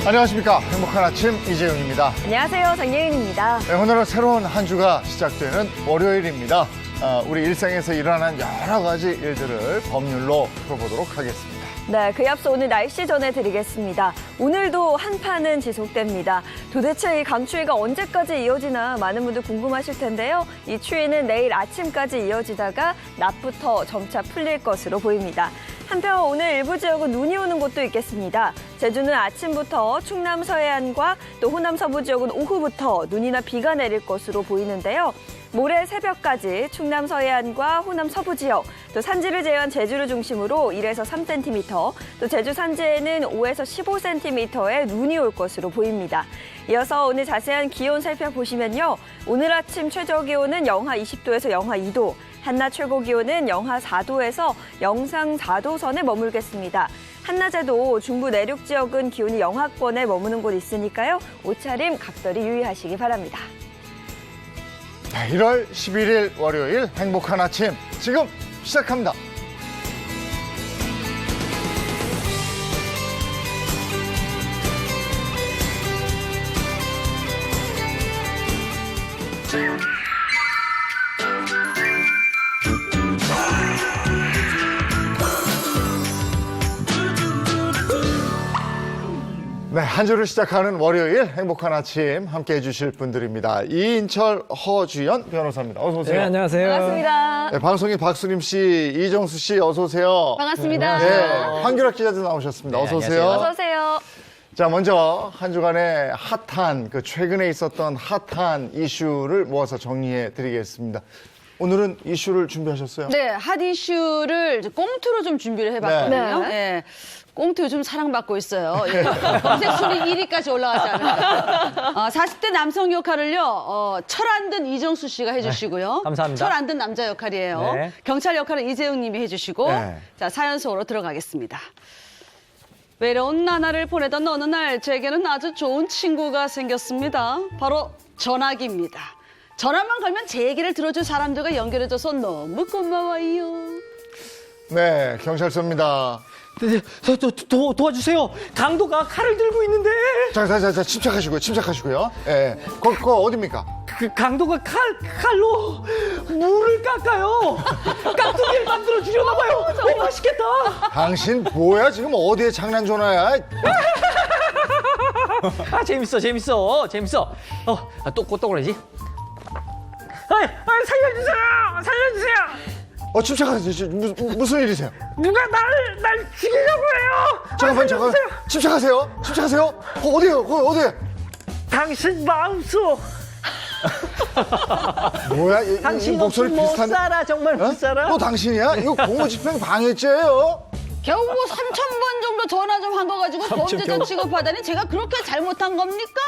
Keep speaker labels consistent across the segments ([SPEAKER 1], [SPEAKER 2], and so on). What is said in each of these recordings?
[SPEAKER 1] 안녕하십니까. 행복한 아침 이재용입니다.
[SPEAKER 2] 안녕하세요. 장예은입니다.
[SPEAKER 1] 네, 오늘은 새로운 한 주가 시작되는 월요일입니다. 우리 일상에서 일어나는 여러 가지 일들을 법률로 풀어보도록 하겠습니다.
[SPEAKER 2] 네, 그에 앞서 오늘 날씨 전해드리겠습니다. 오늘도 한파는 지속됩니다. 도대체 이 강추위가 언제까지 이어지나 많은 분들 궁금하실 텐데요. 이 추위는 내일 아침까지 이어지다가 낮부터 점차 풀릴 것으로 보입니다. 한편 오늘 일부 지역은 눈이 오는 곳도 있겠습니다. 제주는 아침부터 충남 서해안과 또 호남 서부 지역은 오후부터 눈이나 비가 내릴 것으로 보이는데요. 모레 새벽까지 충남 서해안과 호남 서부 지역, 또 산지를 제외한 제주를 중심으로 1에서 3cm, 또 제주 산지에는 5에서 15cm의 눈이 올 것으로 보입니다. 이어서 오늘 자세한 기온 살펴보시면요. 오늘 아침 최저 기온은 영하 20도에서 영하 2도, 한낮 최고 기온은 영하 4도에서 영상 4도 선에 머물겠습니다. 한낮에도 중부 내륙 지역은 기온이 영하권에 머무는 곳 있으니까요. 옷차림 각별히 유의하시기 바랍니다.
[SPEAKER 1] 1월 11일 월요일 행복한 아침 지금 시작합니다. 네, 한 주를 시작하는 월요일 행복한 아침 함께 해주실 분들입니다. 이인철, 허주연 변호사입니다. 어서 오세요.
[SPEAKER 3] 네, 안녕하세요.
[SPEAKER 2] 반갑습니다.
[SPEAKER 1] 네, 방송인 박수림 씨, 이정수 씨 어서 오세요.
[SPEAKER 2] 반갑습니다.
[SPEAKER 1] 네, 황규락 기자도 나오셨습니다.
[SPEAKER 4] 네,
[SPEAKER 1] 어서 오세요.
[SPEAKER 4] 안녕하세요.
[SPEAKER 2] 어서 오세요.
[SPEAKER 1] 자, 먼저 한 주간의 핫한 최근에 있었던 핫한 이슈를 모아서 정리해 드리겠습니다. 오늘은 이슈를 준비하셨어요?
[SPEAKER 5] 네, 핫 이슈를 꽁투로 좀 준비를 해봤거든요.
[SPEAKER 2] 네.
[SPEAKER 5] 네. 꽁투 요즘 사랑받고 있어요. 검색 순위 1위까지 올라왔잖아요. 40대 남성 역할을요, 철 안 든 이정수 씨가 해주시고요.
[SPEAKER 3] 네, 감사합니다.
[SPEAKER 5] 철 안 든 남자 역할이에요.
[SPEAKER 3] 네.
[SPEAKER 5] 경찰 역할은 이재용 님이 해주시고,
[SPEAKER 1] 네.
[SPEAKER 5] 자, 사연 속으로 들어가겠습니다. 외로운 나날을 보내던 어느 날 제게는 아주 좋은 친구가 생겼습니다. 바로 전화기입니다. 전화만 걸면 제 얘기를 들어줄 사람들과 연결해줘서 너무 고마워요.
[SPEAKER 1] 네, 경찰서입니다.
[SPEAKER 3] 도와주세요. 강도가 칼을 들고 있는데.
[SPEAKER 1] 자, 침착하시고요. 예, 그거 어딥니까?
[SPEAKER 3] 그 강도가 칼로 물을 깎아요. 깍두기를 만들어 주려나 봐요. 맛있겠다.
[SPEAKER 1] 당신 뭐야? 지금 어디에 장난 전화야?
[SPEAKER 3] 아, 재밌어. 또 그러지. 살려주세요.
[SPEAKER 1] 침착하세요. 무슨 일이세요?
[SPEAKER 3] 누가 날 죽이려고 해요.
[SPEAKER 1] 잠깐만. 침착하세요. 어디에요? 어디에?
[SPEAKER 3] 당신 마음속.
[SPEAKER 1] 뭐야? 이
[SPEAKER 3] 당신
[SPEAKER 1] 목소리
[SPEAKER 3] 못
[SPEAKER 1] 비슷한.
[SPEAKER 3] 살아, 정말 못
[SPEAKER 1] 어?
[SPEAKER 3] 살아.
[SPEAKER 1] 또 당신이야? 이거 공무집행 방해죄예요.
[SPEAKER 5] 겨우 3,000번 정도 전화 좀 한 거 가지고 범죄자 취급하다니 제가 그렇게 잘못한 겁니까?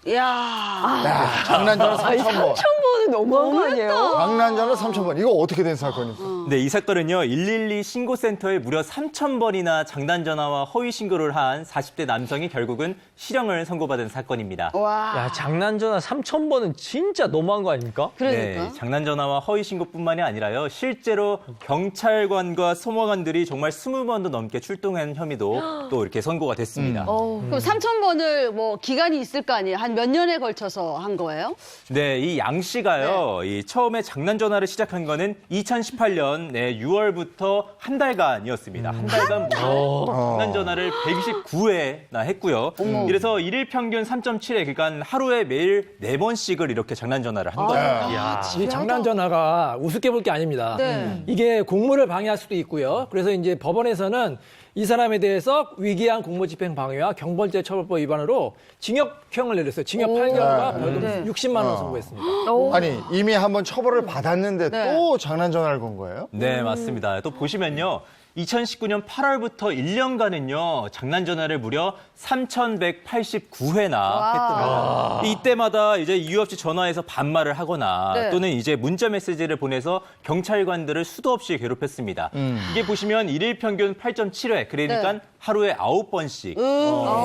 [SPEAKER 5] 이야.
[SPEAKER 1] 야, 장난 전화 3,000번.
[SPEAKER 2] 3,000번은 너무한 거 아니에요?
[SPEAKER 1] 장난 전화 3,000번. 이거 어떻게 된 사건입니까?
[SPEAKER 4] 네, 이 사건은요, 112 신고센터에 무려 3,000번이나 장난 전화와 허위 신고를 한 40대 남성이 결국은 실형을 선고받은 사건입니다.
[SPEAKER 5] 와.
[SPEAKER 3] 야, 장난 전화 3,000번은 진짜 너무한 거 아닙니까?
[SPEAKER 5] 그러니까.
[SPEAKER 4] 네, 장난 전화와 허위 신고뿐만이 아니라요, 실제로 경찰관과 소모관들이 정말 20번도 넘게 출동한 혐의도 또 이렇게 선고가 됐습니다.
[SPEAKER 5] 그럼 3,000번을 뭐 기간이 있을 거 아니에요? 한 몇 년에 걸쳐서 한 거예요?
[SPEAKER 4] 네, 이 양 씨가요, 이 처음에 장난 전화를 시작한 거는 2018년 6월부터 한 달간이었습니다. 한 달간 무려 장난 전화를 129회나 했고요. 이래서 일일 평균 3.7회, 그러니까 하루에 매일 4번씩을 이렇게 장난 전화를 한 거예요.
[SPEAKER 6] 이 장난 전화가 우습게 볼 게 아닙니다.
[SPEAKER 5] 네.
[SPEAKER 6] 이게 공무를 방해할 수도 있고요. 그래서 이제 법원에서는 이 사람에 대해서 위계한 공무집행 방해와 경범죄 처벌법 위반으로 징역형을 내렸어요. 징역 8개월과 벌금
[SPEAKER 5] 네.
[SPEAKER 6] 60만 원 선고했습니다.
[SPEAKER 1] 아니, 이미 한번 처벌을 받았는데
[SPEAKER 5] 네.
[SPEAKER 1] 또 장난 전화를 건 거예요?
[SPEAKER 4] 네, 맞습니다. 또 보시면요. 2019년 8월부터 1년간은요, 장난 전화를 무려 3,189회나 했습니다. 이때마다 이제 이유 없이 전화해서 반말을 하거나
[SPEAKER 5] 네.
[SPEAKER 4] 또는 이제 문자 메시지를 보내서 경찰관들을 수도 없이 괴롭혔습니다. 이게 보시면 일일 평균 8.7회, 그러니까
[SPEAKER 5] 네.
[SPEAKER 4] 하루에 9번씩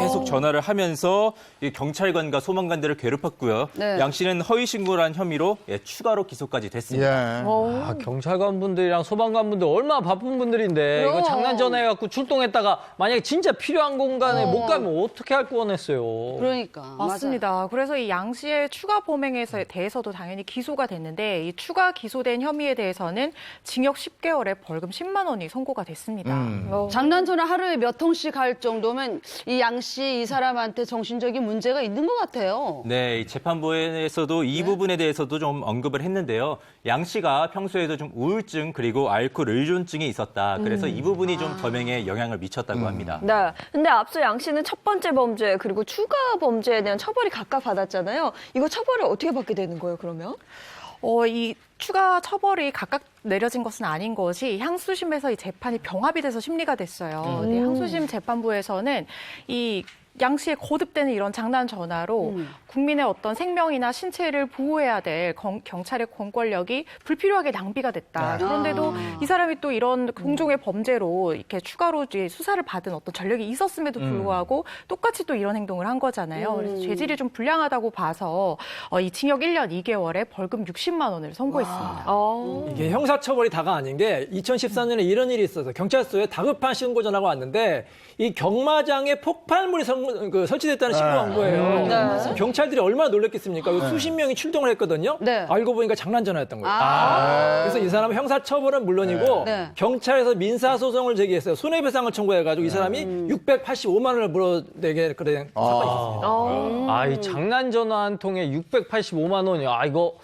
[SPEAKER 4] 계속 전화를 하면서 이 경찰관과 소방관들을 괴롭혔고요.
[SPEAKER 5] 네.
[SPEAKER 4] 양 씨는 허위 신고를 한 혐의로 추가로 기소까지 됐습니다.
[SPEAKER 1] 예.
[SPEAKER 3] 아, 경찰관분들이랑 소방관분들 얼마나 바쁜 분들인데
[SPEAKER 5] 그럼.
[SPEAKER 3] 이거 장난 전화해갖고 출동했다가 만약에 진짜 필요한 공간에 못 가면 어떻게 할 뻔했어요.
[SPEAKER 5] 그러니까.
[SPEAKER 7] 맞습니다. 그래서 이 양 씨의 추가 범행에 대해서도 당연히 기소가 됐는데 이 추가 기소된 혐의에 대해서는 징역 10개월에 벌금 10만 원이 선고가 됐습니다.
[SPEAKER 5] 장난 전화 하루에 몇 통씩 할 정도면 이 양 씨 이 사람한테 정신적인 문제가 있는 것 같아요.
[SPEAKER 4] 네, 이 재판부에서도 이 부분에 대해서도 좀 언급을 했는데요. 양 씨가 평소에도 좀 우울증 그리고 알코올 의존증이 있었다. 그래서 이 부분이 좀 범행에 영향을 미쳤다고 합니다.
[SPEAKER 2] 네. 근데 앞서 양 씨는 첫 번째 범죄 그리고 추가 범죄에 대한 처벌이 각각 받았잖아요. 이거 처벌을 어떻게 받게 되는 거예요, 그러면?
[SPEAKER 7] 이 추가 처벌이 각각 내려진 것은 아닌 것이 향수심에서 이 재판이 병합이 돼서 심리가 됐어요. 네, 향수심 재판부에서는 이 양 씨의 거듭되는 이런 장난 전화로 국민의 어떤 생명이나 신체를 보호해야 될 경찰의 공권력이 불필요하게 낭비가 됐다. 그런데도 이 사람이 또 이런 공종의 범죄로 이렇게 추가로 이제 수사를 받은 어떤 전력이 있었음에도 불구하고 똑같이 또 이런 행동을 한 거잖아요. 그래서 죄질이 좀 불량하다고 봐서 이 징역 1년 2개월에 벌금 60만 원을 선고했습니다.
[SPEAKER 6] 이게 형사처벌이 다가 아닌 게 2014년에 이런 일이 있어서 경찰서에 다급한 신고 전화가 왔는데 이 경마장에 폭발물이 설치됐다는 신고가 온 거예요. 경찰들이 얼마나 놀랐겠습니까? 수십 명이 출동을 했거든요.
[SPEAKER 5] 네.
[SPEAKER 6] 알고 보니까 장난 전화였던 거예요.
[SPEAKER 5] 아.
[SPEAKER 6] 그래서 이 사람은 형사처벌은 물론이고
[SPEAKER 5] 네.
[SPEAKER 6] 경찰에서 민사소송을 제기했어요. 손해배상을 청구해가지고 이 사람이 685만 원을 물어내게 그런 사건이 있었습니다.
[SPEAKER 3] 아, 이 장난 전화 한 통에 685만 원이 이거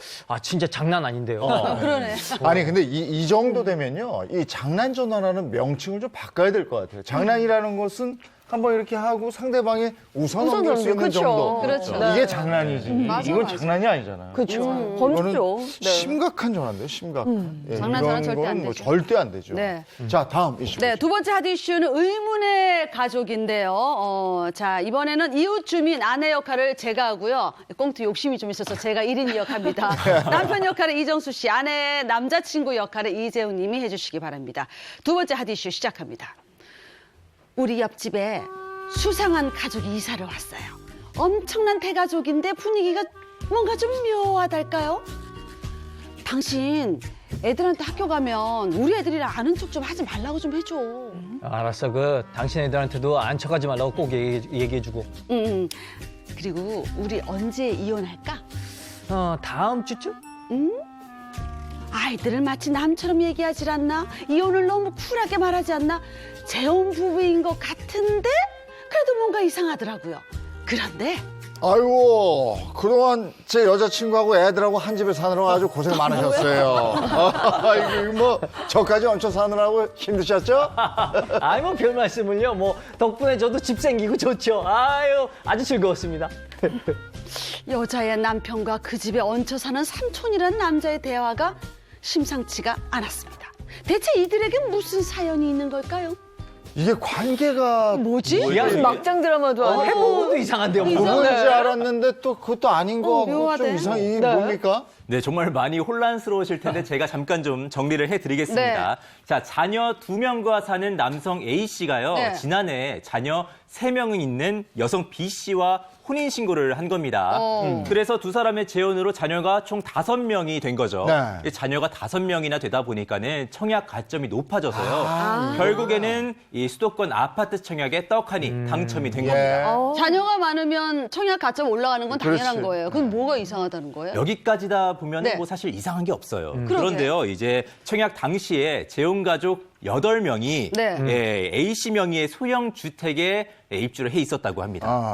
[SPEAKER 3] 진짜 장난 아닌데요.
[SPEAKER 5] 그러네.
[SPEAKER 1] 아니 근데 이 정도 되면요, 이 장난 전화라는 명칭을 좀 바꿔야 될 것 같아요. 장난이라는 것은 한번 이렇게 하고 상대방의 웃어 넘길 수 있는
[SPEAKER 2] 그쵸.
[SPEAKER 1] 정도.
[SPEAKER 5] 그렇죠.
[SPEAKER 1] 이게 장난이지. 이건 장난이 아니잖아요.
[SPEAKER 2] 그렇죠.
[SPEAKER 1] 이거는
[SPEAKER 2] 범죄죠. 네.
[SPEAKER 1] 심각한 전화인데요, 심각한. 예,
[SPEAKER 5] 장난 전화 절대 안
[SPEAKER 1] 거는 뭐
[SPEAKER 5] 되죠.
[SPEAKER 1] 절대 안 되죠.
[SPEAKER 5] 네.
[SPEAKER 1] 자, 다음 이슈.
[SPEAKER 5] 네, 두 번째 핫 이슈는 의문의 가족인데요. 자, 이번에는 이웃 주민 아내 역할을 제가 하고요. 꽁트 욕심이 좀 있어서 제가 1인 역할입니다. 남편 역할은 이정수 씨, 아내 남자친구 역할을 이재훈 님이 해주시기 바랍니다. 두 번째 핫 이슈 시작합니다. 우리 옆집에 수상한 가족이 이사를 왔어요. 엄청난 대가족인데 분위기가 뭔가 좀 묘하달까요? 당신 애들한테 학교 가면 우리 애들이랑 아는 척 좀 하지 말라고 좀 해줘.
[SPEAKER 3] 알았어. 당신 애들한테도 안 척하지 말라고 꼭 얘기해주고.
[SPEAKER 5] 그리고 우리 언제 이혼할까?
[SPEAKER 3] 다음 주쯤?
[SPEAKER 5] 아이들을 마치 남처럼 얘기하질 않나? 이혼을 너무 쿨하게 말하지 않나? 재혼 부부인 것 같은데 그래도 뭔가 이상하더라고요. 그런데
[SPEAKER 1] 아이고, 그동안 제 여자친구하고 애들하고 한 집에 사느라고 아주 고생 많으셨어요. 이거 뭐 저까지 얹혀 사느라고 힘드셨죠?
[SPEAKER 3] 뭐 별 말씀을요. 덕분에 저도 집 생기고 좋죠. 아주 즐거웠습니다.
[SPEAKER 5] 여자의 남편과 그 집에 얹혀 사는 삼촌이라는 남자의 대화가 심상치가 않았습니다. 대체 이들에게 무슨 사연이 있는 걸까요?
[SPEAKER 1] 이게 관계가
[SPEAKER 5] 뭐지?
[SPEAKER 2] 무슨 막장 드라마도 아니고.
[SPEAKER 3] 해보도 이상한데요.
[SPEAKER 1] 부부인지 알았는데 또 그것도 아닌 거 같고
[SPEAKER 5] 묘하대.
[SPEAKER 1] 좀 이상. 이게 뭡니까?
[SPEAKER 4] 네, 정말 많이 혼란스러우실 텐데 제가 잠깐 좀 정리를 해드리겠습니다.
[SPEAKER 5] 네.
[SPEAKER 4] 자, 자녀 2명과 사는 남성 A씨가요.
[SPEAKER 5] 네.
[SPEAKER 4] 지난해 자녀 3명이 있는 여성 B씨와 혼인신고를 한 겁니다. 그래서 두 사람의 재혼으로 자녀가 총 5명이 된 거죠.
[SPEAKER 1] 네.
[SPEAKER 4] 자녀가 5명이나 되다 보니까는 청약 가점이 높아져서요. 결국에는 이 수도권 아파트 청약에 떡하니 당첨이 된 겁니다.
[SPEAKER 5] 자녀가 많으면 청약 가점 올라가는 건 당연한
[SPEAKER 1] 그렇지.
[SPEAKER 5] 거예요. 그럼 뭐가 이상하다는 거예요?
[SPEAKER 4] 여기까지다 보면
[SPEAKER 5] 네.
[SPEAKER 4] 뭐 사실 이상한 게 없어요. 그런데요, 이제 청약 당시에 재혼가족 8명이
[SPEAKER 5] 네.
[SPEAKER 4] A씨 명의의 소형 주택에 입주를 해 있었다고 합니다.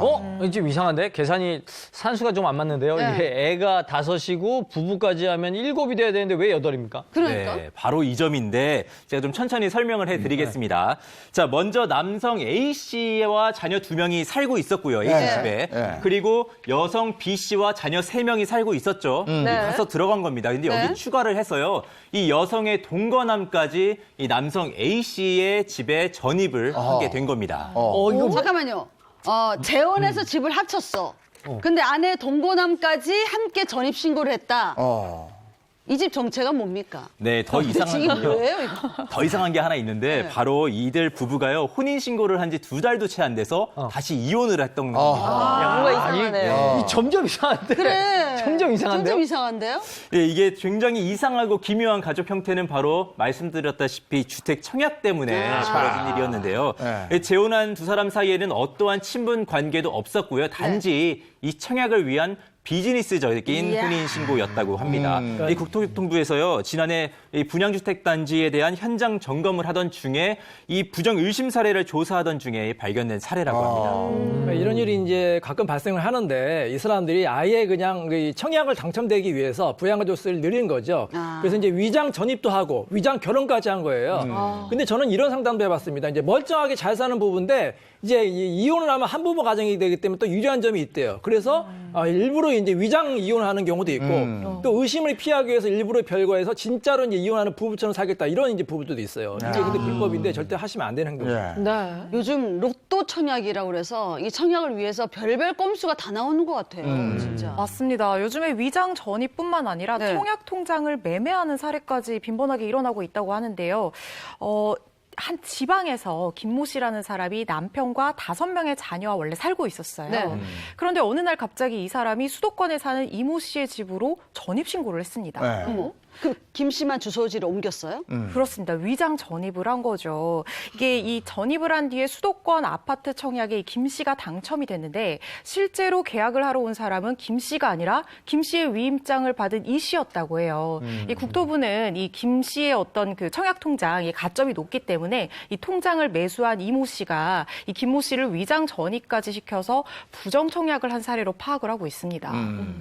[SPEAKER 3] 좀 이상한데? 계산이 산수가 좀 안 맞는데요.
[SPEAKER 5] 네.
[SPEAKER 3] 이게 애가 5이고 부부까지 하면 7이 돼야 되는데 왜 8입니까?
[SPEAKER 5] 그러니까.
[SPEAKER 4] 네, 바로 이 점인데 제가 좀 천천히 설명을 해드리겠습니다. 자, 먼저 남성 A씨와 자녀 2명이 살고 있었고요. A씨 집에.
[SPEAKER 1] 네.
[SPEAKER 4] 그리고 여성 B씨와 자녀 3명이 살고 있었죠. 가서 들어간 겁니다. 근데
[SPEAKER 5] 네.
[SPEAKER 4] 여기 추가를 해서요. 이 여성의 동거남까지 이 남성 A씨의 집에 전입을 하게 된 겁니다.
[SPEAKER 3] 이거
[SPEAKER 5] 잠깐만요. 재혼해서 집을 합쳤어. 근데 아내 동거남까지 함께 전입신고를 했다. 이 집 정체가 뭡니까?
[SPEAKER 4] 네, 더 이상한
[SPEAKER 5] 이게
[SPEAKER 4] 건요.
[SPEAKER 5] 뭐예요, 이거?
[SPEAKER 4] 더 이상한 게 하나 있는데
[SPEAKER 5] 네.
[SPEAKER 4] 바로 이들 부부가요. 혼인 신고를 한 지 2달도 채 안 돼서 다시 이혼을 했던 겁니다.
[SPEAKER 2] 뭔가 이상하네요.
[SPEAKER 3] 이 점점 이상한데.
[SPEAKER 5] 그래.
[SPEAKER 3] 점점 이상한데요?
[SPEAKER 5] 점점 이상한데요?
[SPEAKER 4] 예, 이게 굉장히 이상하고 기묘한 가족 형태는 바로 말씀드렸다시피 주택 청약 때문에 벌어진 일이었는데요.
[SPEAKER 1] 네.
[SPEAKER 4] 예, 재혼한 두 사람 사이에는 어떠한 친분 관계도 없었고요. 단지 이 청약을 위한 비즈니스적인
[SPEAKER 5] 이야.
[SPEAKER 4] 혼인 신고였다고 합니다. 이 국토교통부에서요 지난해 이 분양주택 단지에 대한 현장 점검을 하던 중에 이 부정 의심 사례를 조사하던 중에 발견된 사례라고 합니다.
[SPEAKER 6] 그러니까 이런 일이 이제 가끔 발생을 하는데 이 사람들이 아예 그냥 이 청약을 당첨되기 위해서 부양가족수를 늘린 거죠. 그래서 이제 위장 전입도 하고 위장 결혼까지 한 거예요. 근데 저는 이런 상담도 해봤습니다. 이제 멀쩡하게 잘 사는 부부인데 이제 이혼을 하면 한부모 가정이 되기 때문에 또 유리한 점이 있대요. 그래서 일부러 이제 위장 이혼하는 경우도 있고 또 의심을 피하기 위해서 일부러 별거해서 진짜로 이제 이혼하는 부부처럼 살겠다 이런 이제 부부들도 있어요. 이게 근데 불법인데 절대 하시면 안 되는 행동이죠.
[SPEAKER 1] 예.
[SPEAKER 2] 네.
[SPEAKER 5] 요즘 로또 청약이라고 그래서 이 청약을 위해서 별별 꼼수가 다 나오는 것 같아요, 진짜.
[SPEAKER 7] 맞습니다. 요즘에 위장 전입뿐만 아니라
[SPEAKER 5] 네.
[SPEAKER 7] 청약 통장을 매매하는 사례까지 빈번하게 일어나고 있다고 하는데요. 한 지방에서 김모 씨라는 사람이 남편과 5명의 자녀와 원래 살고 있었어요.
[SPEAKER 5] 네.
[SPEAKER 7] 그런데 어느 날 갑자기 이 사람이 수도권에 사는 이모 씨의 집으로 전입신고를 했습니다.
[SPEAKER 1] 네.
[SPEAKER 5] 어머, 그 김 씨만 주소지를 옮겼어요?
[SPEAKER 7] 그렇습니다. 위장 전입을 한 거죠. 이게 이 전입을 한 뒤에 수도권 아파트 청약에 김 씨가 당첨이 됐는데 실제로 계약을 하러 온 사람은 김 씨가 아니라 김 씨의 위임장을 받은 이 씨였다고 해요. 이 국토부는 이 김 씨의 어떤 그 청약 통장에 가점이 높기 때문에 이 통장을 매수한 이모 씨가 이 김모 씨를 위장 전입까지 시켜서 부정 청약을 한 사례로 파악을 하고 있습니다.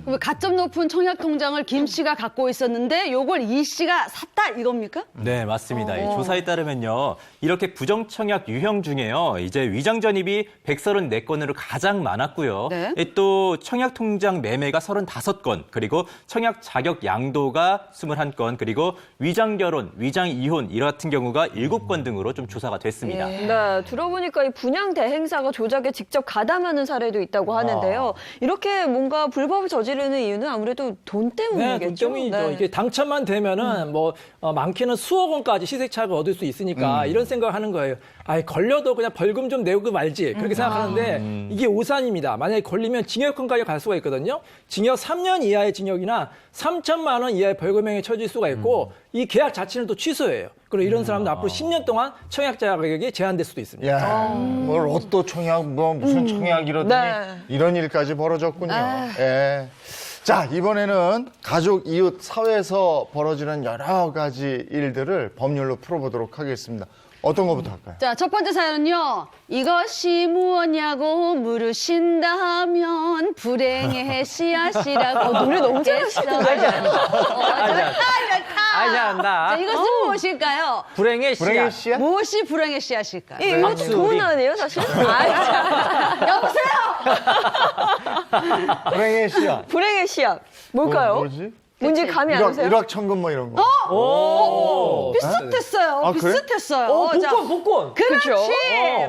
[SPEAKER 5] 그럼 가점 높은 청약 통장을 김 씨가 갖고 있었는데 요걸 이 씨가 샀다 이겁니까?
[SPEAKER 4] 네, 맞습니다. 이 조사에 따르면요. 이렇게 부정청약 유형 중에요. 이제 위장 전입이 134건으로 가장 많았고요.
[SPEAKER 5] 네.
[SPEAKER 4] 또 청약 통장 매매가 35건, 그리고 청약 자격 양도가 21건, 그리고 위장 결혼, 위장 이혼 이 같은 경우가 7건 등으로 좀 조사가 됐습니다.
[SPEAKER 2] 네, 들어보니까 이 분양 대행사가 조작에 직접 가담하는 사례도 있다고 하는데요. 이렇게 뭔가 불법을 저지르는 이유는 아무래도 돈
[SPEAKER 6] 네,
[SPEAKER 2] 때문이겠죠.
[SPEAKER 6] 돈 때문이죠. 이게 당첨만 되면은 많게는 수억 원까지 시세차익을 얻을 수 있으니까 이런 생각을 하는 거예요. 아예 걸려도 그냥 벌금 좀 내고 말지 그렇게 생각하는데 이게 오산입니다. 만약에 걸리면 징역형까지 갈 수가 있거든요. 징역 3년 이하의 징역이나 3천만 원 이하의 벌금형에 처질 수가 있고 이 계약 자체는 또 취소해요. 그리고 이런 사람도 앞으로 10년 동안 청약 자격이 제한될 수도 있습니다.
[SPEAKER 1] 야, 뭐 로또 청약, 뭐 무슨 청약 이러더니
[SPEAKER 2] 네.
[SPEAKER 1] 이런 일까지 벌어졌군요. 예. 자, 이번에는 가족, 이웃, 사회에서 벌어지는 여러 가지 일들을 법률로 풀어보도록 하겠습니다. 어떤 것부터 할까요?
[SPEAKER 5] 자, 첫 번째 사연은요. 이것이 무엇냐고 물으신다면 불행의 씨앗이라고.
[SPEAKER 2] 노래 너무 잘하시다.
[SPEAKER 3] 아, 잘한다.
[SPEAKER 5] 자, 이것은 무엇일까요?
[SPEAKER 3] 불행의
[SPEAKER 1] 불행의
[SPEAKER 3] 씨앗.
[SPEAKER 1] 씨앗?
[SPEAKER 5] 무엇이 불행의 씨앗일까요?
[SPEAKER 2] 예, 이거
[SPEAKER 3] 박수,
[SPEAKER 2] 좋은
[SPEAKER 3] 우리.
[SPEAKER 2] 아니에요, 사실? 아,
[SPEAKER 5] 여보세요?
[SPEAKER 1] 불행의 씨앗.
[SPEAKER 2] 불행의 씨앗. 뭘까요?
[SPEAKER 1] 뭐지?
[SPEAKER 2] 뭔지 감이 안 오세요?
[SPEAKER 1] 일확천금 뭐 이런 거.
[SPEAKER 5] 비슷했어요.
[SPEAKER 1] 아, 그래?
[SPEAKER 5] 비슷했어요. 자,
[SPEAKER 3] 복권.
[SPEAKER 5] 그렇지.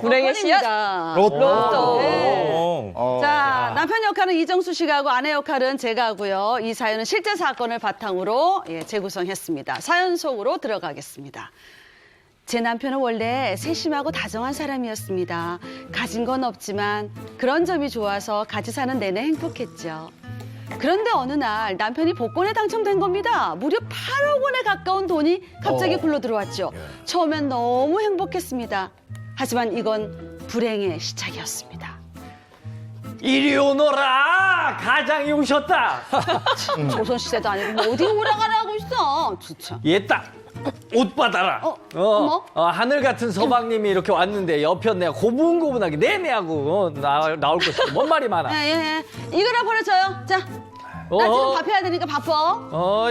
[SPEAKER 2] 불행의 씨앗?
[SPEAKER 5] 복권입니다.
[SPEAKER 1] 로또.
[SPEAKER 5] 네.
[SPEAKER 1] 어.
[SPEAKER 5] 자, 남편 역할은 이정수 씨가 하고 아내 역할은 제가 하고요. 이 사연은 실제 사건을 바탕으로 재구성했습니다. 사연 속으로 들어가겠습니다. 제 남편은 원래 세심하고 다정한 사람이었습니다. 가진 건 없지만 그런 점이 좋아서 같이 사는 내내 행복했죠. 그런데 어느 날 남편이 복권에 당첨된 겁니다. 무려 8억 원에 가까운 돈이 갑자기 굴러 들어왔죠. 처음엔 너무 행복했습니다. 하지만 이건 불행의 시작이었습니다.
[SPEAKER 3] 이리 오너라. 가장이 오셨다.
[SPEAKER 5] 조선시대도 아니고 뭐 어디 오라가라 하고 있어. 진짜.
[SPEAKER 3] 얘 딱 옷 받아라.
[SPEAKER 5] 어머?
[SPEAKER 3] 하늘 같은 서방님이 이렇게 왔는데 옆에 내가 고분고분하게 내내하고 나올 것이 뭔 말이 많아.
[SPEAKER 5] 예. 이거나 버려줘요. 자, 나 지금 밥 해야 되니까 바빠.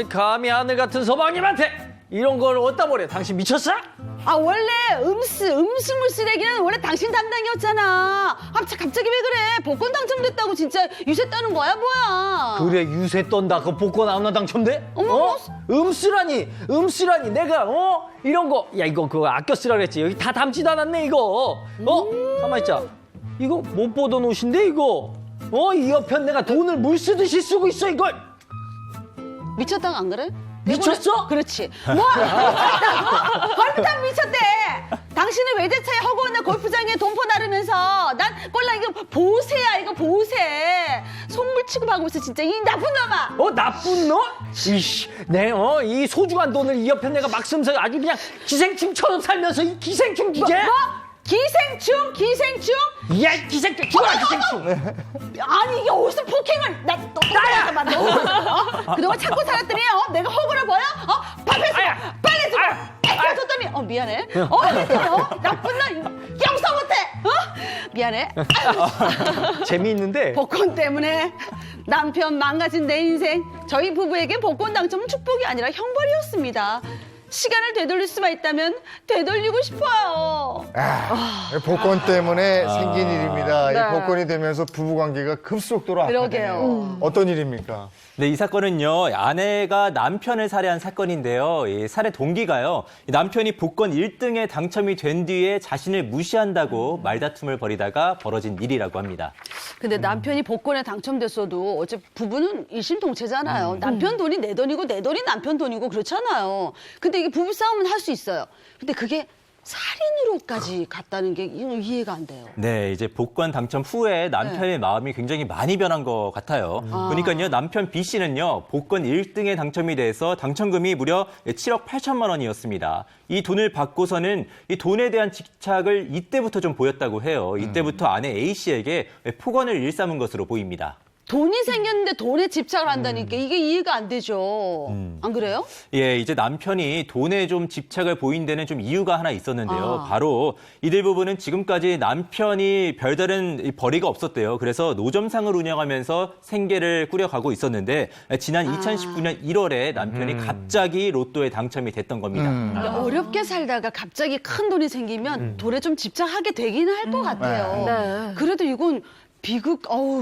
[SPEAKER 3] 감히 하늘 같은 서방님한테 이런 걸 어디다 버려? 당신 미쳤어?
[SPEAKER 5] 아, 원래 음식물 쓰레기는 원래 당신 담당이었잖아. 갑자기 왜 그래? 복권 당첨됐다고 진짜 유세 떠는 거야, 뭐야?
[SPEAKER 3] 그래 유세 떤다. 그 복권 아무나 당첨돼?
[SPEAKER 5] 어머,
[SPEAKER 3] 음쓰라니 내가 이런 거 야 이거 그거 아껴 쓰라 그랬지. 여기 다 담지도 않았네 이거. 가만 있자. 이거 못 보던 옷인데 이거. 이 옆에 내가 돈을 물 쓰듯이 쓰고 있어 이걸.
[SPEAKER 5] 미쳤다가 안 그래?
[SPEAKER 3] 미쳤어?
[SPEAKER 5] 그렇지. 뭐? 걸탕 미쳤대. 당신은 외제차에 허구한 골프장에 돈포 나르면서 난 꼴랑 이거 보세야 이거 보세. 손물 취급하고 있어 진짜 이 나쁜 놈아.
[SPEAKER 3] 나쁜 놈? 이씨, 이 소중한 돈을 이 옆에 내가 막 쓰면서 아주 그냥 기생충처럼 살면서 이 기생충 주제?
[SPEAKER 5] 뭐? 기생충? 기생충?
[SPEAKER 3] 야, 기생충, 죽어라, 기생충!
[SPEAKER 5] 아니 이게 어디서 폭행을 나야 그동안 참고 살았더니 내가 허구를 보여? 밥해서
[SPEAKER 3] 아야!
[SPEAKER 5] 빨리 줘 줬더니 미안해 나쁜 놈 영사 못해 미안해
[SPEAKER 3] 재미있는데
[SPEAKER 5] 복권 때문에 남편 망가진 내 인생 저희 부부에게 복권 당첨은 축복이 아니라 형벌이었습니다. 시간을 되돌릴 수만 있다면 되돌리고 싶어요.
[SPEAKER 1] 복권 때문에 생긴 일입니다.
[SPEAKER 5] 네.
[SPEAKER 1] 이 복권이 되면서 부부 관계가 급속도로
[SPEAKER 5] 그러게요.
[SPEAKER 1] 악화되네요. 어떤 일입니까?
[SPEAKER 4] 네, 이 사건은요, 아내가 남편을 살해한 사건인데요. 이 살해 동기가요, 남편이 복권 1등에 당첨이 된 뒤에 자신을 무시한다고 말다툼을 벌이다가 벌어진 일이라고 합니다.
[SPEAKER 5] 근데 남편이 복권에 당첨됐어도 어째 부부는 일심동체잖아요. 남편 돈이 내 돈이고 내 돈이 남편 돈이고 그렇잖아요. 근데 이게 부부싸움은 할 수 있어요. 근데 그게 살인으로까지 갔다는 게 이해가 안 돼요.
[SPEAKER 4] 네, 이제 복권 당첨 후에 남편의 마음이 굉장히 많이 변한 것 같아요. 보니까요, 남편 B 씨는요, 복권 1등에 당첨이 돼서 당첨금이 무려 7억 8천만 원이었습니다. 이 돈을 받고서는 이 돈에 대한 집착을 이때부터 좀 보였다고 해요. 이때부터 아내 A 씨에게 폭언을 일삼은 것으로 보입니다.
[SPEAKER 5] 돈이 생겼는데 돈에 집착을 한다니까 이게 이해가 안 되죠. 안 그래요?
[SPEAKER 4] 예, 이제 남편이 돈에 좀 집착을 보인 데는 좀 이유가 하나 있었는데요. 바로 이들 부부는 지금까지 남편이 별다른 벌이가 없었대요. 그래서 노점상을 운영하면서 생계를 꾸려가고 있었는데 지난 2019년 1월에 남편이 갑자기 로또에 당첨이 됐던 겁니다.
[SPEAKER 5] 어렵게 살다가 갑자기 큰 돈이 생기면 돈에 좀 집착하게 되긴 할 것 같아요.
[SPEAKER 2] 네.
[SPEAKER 5] 그래도 이건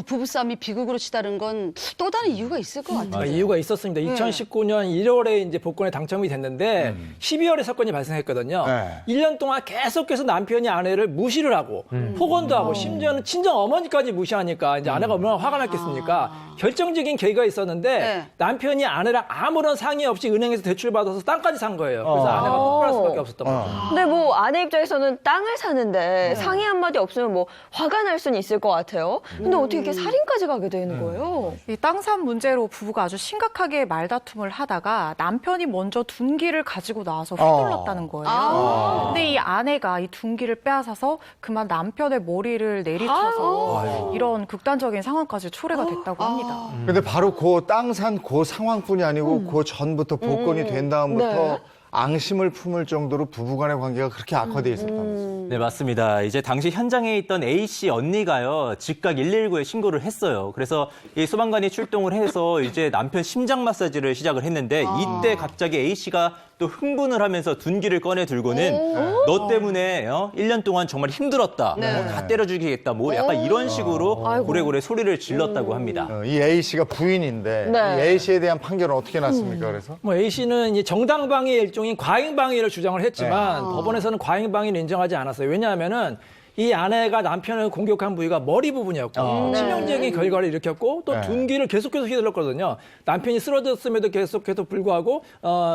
[SPEAKER 5] 부부싸움이 비극으로 치달은 건 또 다른 이유가 있을 것 같아요.
[SPEAKER 6] 이유가 있었습니다. 2019년 1월에 이제 복권에 당첨이 됐는데 12월에 사건이 발생했거든요.
[SPEAKER 1] 네.
[SPEAKER 6] 1년 동안 계속해서 남편이 아내를 무시를 하고 폭언도 하고 심지어는 친정 어머니까지 무시하니까 이제 아내가 얼마나 화가 났겠습니까? 결정적인 계기가 있었는데
[SPEAKER 5] 네.
[SPEAKER 6] 남편이 아내랑 아무런 상의 없이 은행에서 대출 받아서 땅까지 산 거예요. 그래서 아내가 폭발할 수밖에 없었던 거죠.
[SPEAKER 2] 근데 뭐 아내 입장에서는 땅을 사는데 상의 한마디 없으면 뭐 화가 날 수는 있을 것 같아요. 근데 어떻게 이렇게 살인까지 가게 되는 거예요?
[SPEAKER 7] 이 땅산 문제로 부부가 아주 심각하게 말다툼을 하다가 남편이 먼저 둔기를 가지고 나와서 휘둘렀다는 거예요. 근데 이 아내가 이 둔기를 빼앗아서 그만 남편의 머리를 내리쳐서 이런 극단적인 상황까지 초래가 됐다고 합니다.
[SPEAKER 1] 근데 바로 그 땅 산 그 상황뿐이 아니고 그 전부터 복권이 된 다음부터 앙심을 품을 정도로 부부간의 관계가 그렇게 악화돼 있었다면서요.
[SPEAKER 4] 네, 맞습니다. 이제 당시 현장에 있던 A 씨 언니가요, 즉각 119에 신고를 했어요. 그래서 이 소방관이 출동을 해서 이제 남편 심장 마사지를 시작을 했는데 이때 갑자기 A 씨가 또 흥분을 하면서 둔기를 꺼내 들고는 너 때문에 1년 동안 정말 힘들었다. 다 때려 죽이겠다. 뭐 약간 이런 식으로 고래고래 소리를 질렀다고 합니다.
[SPEAKER 1] 이 A 씨가 부인인데
[SPEAKER 2] 네.
[SPEAKER 1] 이 A 씨에 대한 판결은 어떻게 났습니까? 그래서
[SPEAKER 6] 뭐 A 씨는 이 정당방위 일종인 과잉방위를 주장을 했지만 법원에서는 과잉방위를 인정하지 않았어요. 왜냐하면은 이 아내가 남편을 공격한 부위가 머리 부분이었고 치명적인 결과를 일으켰고 또 둔기를 계속해서 휘둘렀거든요. 남편이 쓰러졌음에도 계속해서 불구하고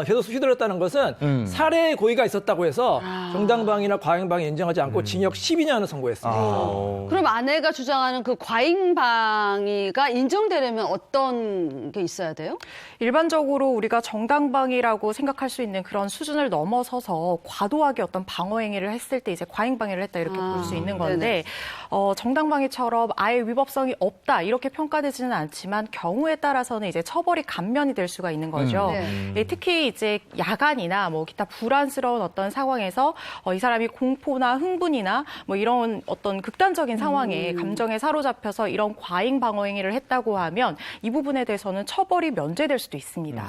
[SPEAKER 6] 계속 휘둘렀다는 것은 살해의 고의가 있었다고 해서 정당방위나 과잉방위 인정하지 않고 징역 12년을 선고했습니다.
[SPEAKER 5] 그럼 아내가 주장하는 그 과잉방위가 인정되려면 어떤 게 있어야 돼요?
[SPEAKER 7] 일반적으로 우리가 정당방위라고 생각할 수 있는 그런 수준을 넘어서서 과도하게 어떤 방어 행위를 했을 때 이제 과잉방위를 했다 이렇게 볼 수 있는 건데 정당방위처럼 아예 위법성이 없다 이렇게 평가되지는 않지만 경우에 따라서는 이제 처벌이 감면이 될 수가 있는 거죠. 특히 이제 야간이나 뭐 기타 불안스러운 어떤 상황에서 이 사람이 공포나 흥분이나 뭐 이런 어떤 극단적인 상황에 감정에 사로잡혀서 이런 과잉 방어 행위를 했다고 하면 이 부분에 대해서는 처벌이 면제될 수도 있습니다.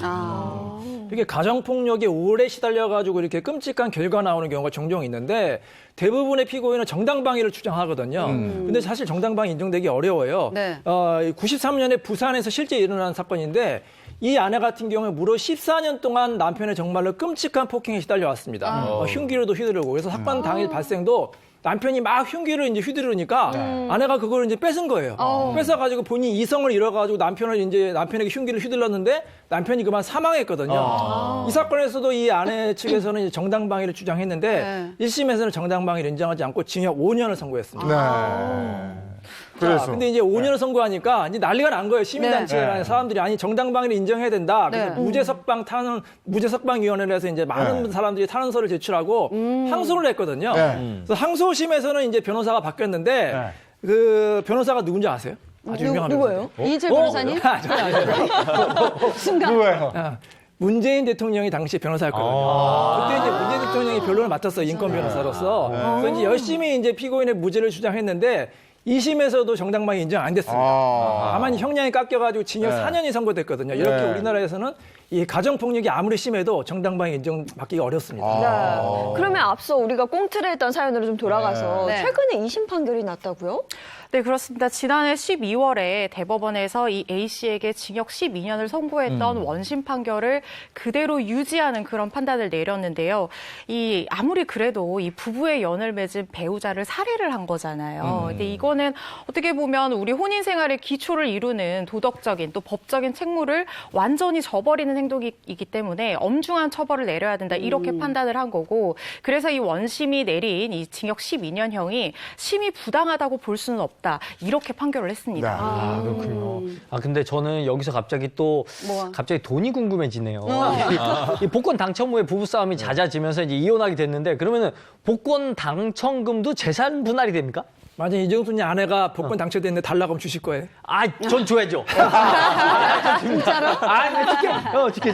[SPEAKER 6] 이게 가정폭력에 오래 시달려가지고 이렇게 끔찍한 결과 나오는 경우가 종종 있는데 대부분의 피고인은 정당방위를 주장하거든요. 근데 사실 정당방위 인정되기 어려워요.
[SPEAKER 5] 네.
[SPEAKER 6] 93년에 부산에서 실제 일어난 사건인데 이 아내 같은 경우에 무려 14년 동안 남편의 정말로 끔찍한 폭행에 시달려왔습니다. 흉기로도 휘두르고 그래서 사건 당일 발생도 남편이 막 흉기를 이제 휘두르니까 아내가 그걸 이제 뺏은 거예요. 뺏어가지고 본인 이성을 잃어가지고 남편에게 흉기를 휘둘렀는데 남편이 그만 사망했거든요. 이 사건에서도 이 아내 측에서는 이제 정당방위를 주장했는데 1심에서는 정당방위를 인정하지 않고 징역 5년을 선고했습니다.
[SPEAKER 1] 네. 그래서.
[SPEAKER 6] 근데 이제 5년을 선고하니까 이제 난리가 난 거예요. 시민단체라는 사람들이 아니 정당방위를 인정해야 된다. 그래서 무죄석방위원회를 해서 이제 많은 사람들이 탄원서를 제출하고 항소를 했거든요. 그래서 항소심에서는 이제 변호사가 바뀌었는데 그 변호사가 누군지 아세요? 아주 유명한
[SPEAKER 2] 누구예요?
[SPEAKER 5] 이인철 변호사님? 순간.
[SPEAKER 1] 누구예요?
[SPEAKER 6] 문재인 대통령이 당시 변호사였거든요. 그때 이제 문재인 대통령이 변론을 맡았어요. 인권 변호사로서. 그래서 이제 열심히 이제 피고인의 무죄를 주장했는데 2심에서도 정당방위 인정 안 됐습니다. 다만 형량이 깎여가지고 징역 4년이 선고됐거든요. 이렇게 우리나라에서는 이 가정폭력이 아무리 심해도 정당방위 인정받기가 어렵습니다.
[SPEAKER 2] 네. 그러면 앞서 우리가 꽁트를 했던 사연으로 좀 돌아가서
[SPEAKER 5] 네.
[SPEAKER 2] 최근에 2심 판결이 났다고요?
[SPEAKER 7] 네, 그렇습니다. 지난해 12월에 대법원에서 이 A씨에게 징역 12년을 선고했던 원심 판결을 그대로 유지하는 그런 판단을 내렸는데요. 아무리 그래도 이 부부의 연을 맺은 배우자를 살해를 한 거잖아요. 근데 이거는 어떻게 보면 우리 혼인 생활의 기초를 이루는 도덕적인 또 법적인 책무를 완전히 저버리는 행동이기 때문에 엄중한 처벌을 내려야 된다. 이렇게 판단을 한 거고 그래서 이 원심이 내린 이 징역 12년형이 심히 부당하다고 볼 수는 없다. 이렇게 판결을 했습니다.
[SPEAKER 3] 아, 그렇군요. 근데 저는 여기서 갑자기 갑자기 돈이 궁금해지네요. 이 복권 당첨 후에 부부싸움이 잦아지면서 이제 이혼하게 됐는데 그러면은 복권 당첨금도 재산 분할이 됩니까?
[SPEAKER 6] 만약 이정순이 아내가 복권 당첨됐는데 달라고 하면 주실 거예요?
[SPEAKER 3] 전 줘야죠.
[SPEAKER 5] 진짜로?
[SPEAKER 3] 지켜.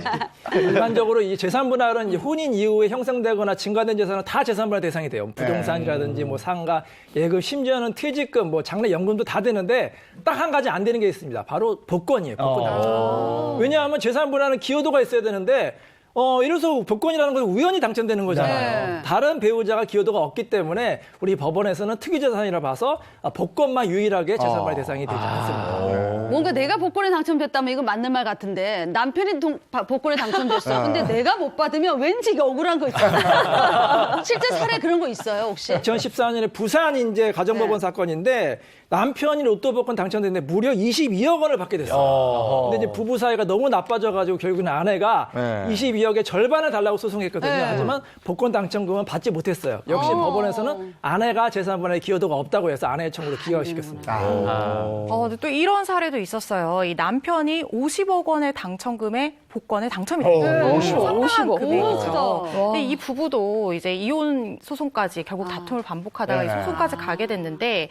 [SPEAKER 6] 일반적으로 이 재산 분할은 이제 혼인 이후에 형성되거나 증가된 재산은 다 재산 분할 대상이 돼요. 부동산이라든지 뭐 상가, 예금, 심지어는 퇴직금, 뭐 장래연금도 다 되는데 딱 한 가지 안 되는 게 있습니다. 바로 복권이에요. 복권 당첨. 왜냐하면 재산 분할은 기여도가 있어야 되는데 이래서 복권이라는 건 우연히 당첨되는 거잖아요.
[SPEAKER 5] 네.
[SPEAKER 6] 다른 배우자가 기여도가 없기 때문에 우리 법원에서는 특이재산이라 봐서 복권만 유일하게 재산분할 대상이 되지 않습니다.
[SPEAKER 5] 뭔가 내가 복권에 당첨됐다면 이건 맞는 말 같은데 남편이 복권에 당첨됐어. 근데 내가 못 받으면 왠지 이게 억울한 거 있잖아요. 실제 사례 그런 거 있어요, 혹시?
[SPEAKER 6] 2014년에 부산 인제 가정법원 사건인데 남편이 로또 복권 당첨됐는데 무려 22억 원을 받게 됐어요. 근데 이제 부부 사이가 너무 나빠져가지고 결국은 아내가 22억의 절반을 달라고 소송했거든요. 하지만 복권 당첨금은 받지 못했어요. 역시 법원에서는 아내가 재산분할에 기여도가 없다고 해서 아내의 청구를 기각시켰습니다.
[SPEAKER 7] 근데 또 이런 사례도 있었어요. 이 남편이 50억 원의 당첨금에 복권에 당첨이 됐어요.
[SPEAKER 2] 50억.
[SPEAKER 7] 금액이죠. 근데 이 부부도 이제 이혼 소송까지 결국 다툼을 반복하다가 이 소송까지 가게 됐는데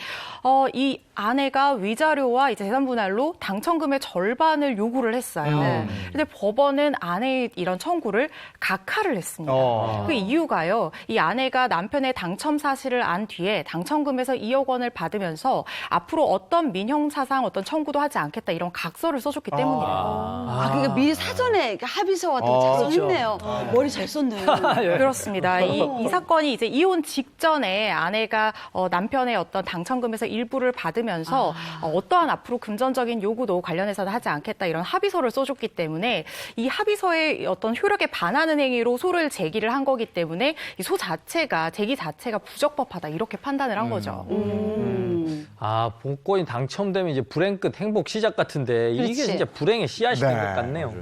[SPEAKER 7] 이 아내가 위자료와 이제 재산 분할로 당첨금의 절반을 요구를 했어요. 근데 법원은 아내의 이런 청구를 각하를 했습니다. 그 이유가요. 이 아내가 남편의 당첨 사실을 안 뒤에 당첨금에서 2억 원을 받으면서 앞으로 어떤 민형사상 어떤 청구도 하지 않겠다 이런 각서를 써줬기 때문이에요.
[SPEAKER 5] 그러니까 미리 사전에 합의서 같은 거 잘 썼네요. 머리 잘 썼네.
[SPEAKER 7] 그렇습니다. 이 사건이 이제 이혼 직전에 아내가 남편의 어떤 당첨금에서 일부를 받으면서 어떠한 앞으로 금전적인 요구도 관련해서는 하지 않겠다 이런 합의서를 써줬기 때문에 이 합의서의 어떤 효력에 반하는 행위로 소를 제기를 한 거기 때문에 이 소 자체가 제기 자체가 부적법하다 이렇게 판단을 한 거죠.
[SPEAKER 3] 복권이 당첨되면 이제 불행 끝 행복 시작 같은데 이게
[SPEAKER 5] 그렇지.
[SPEAKER 3] 진짜 불행의 씨앗이 된 것 같네요.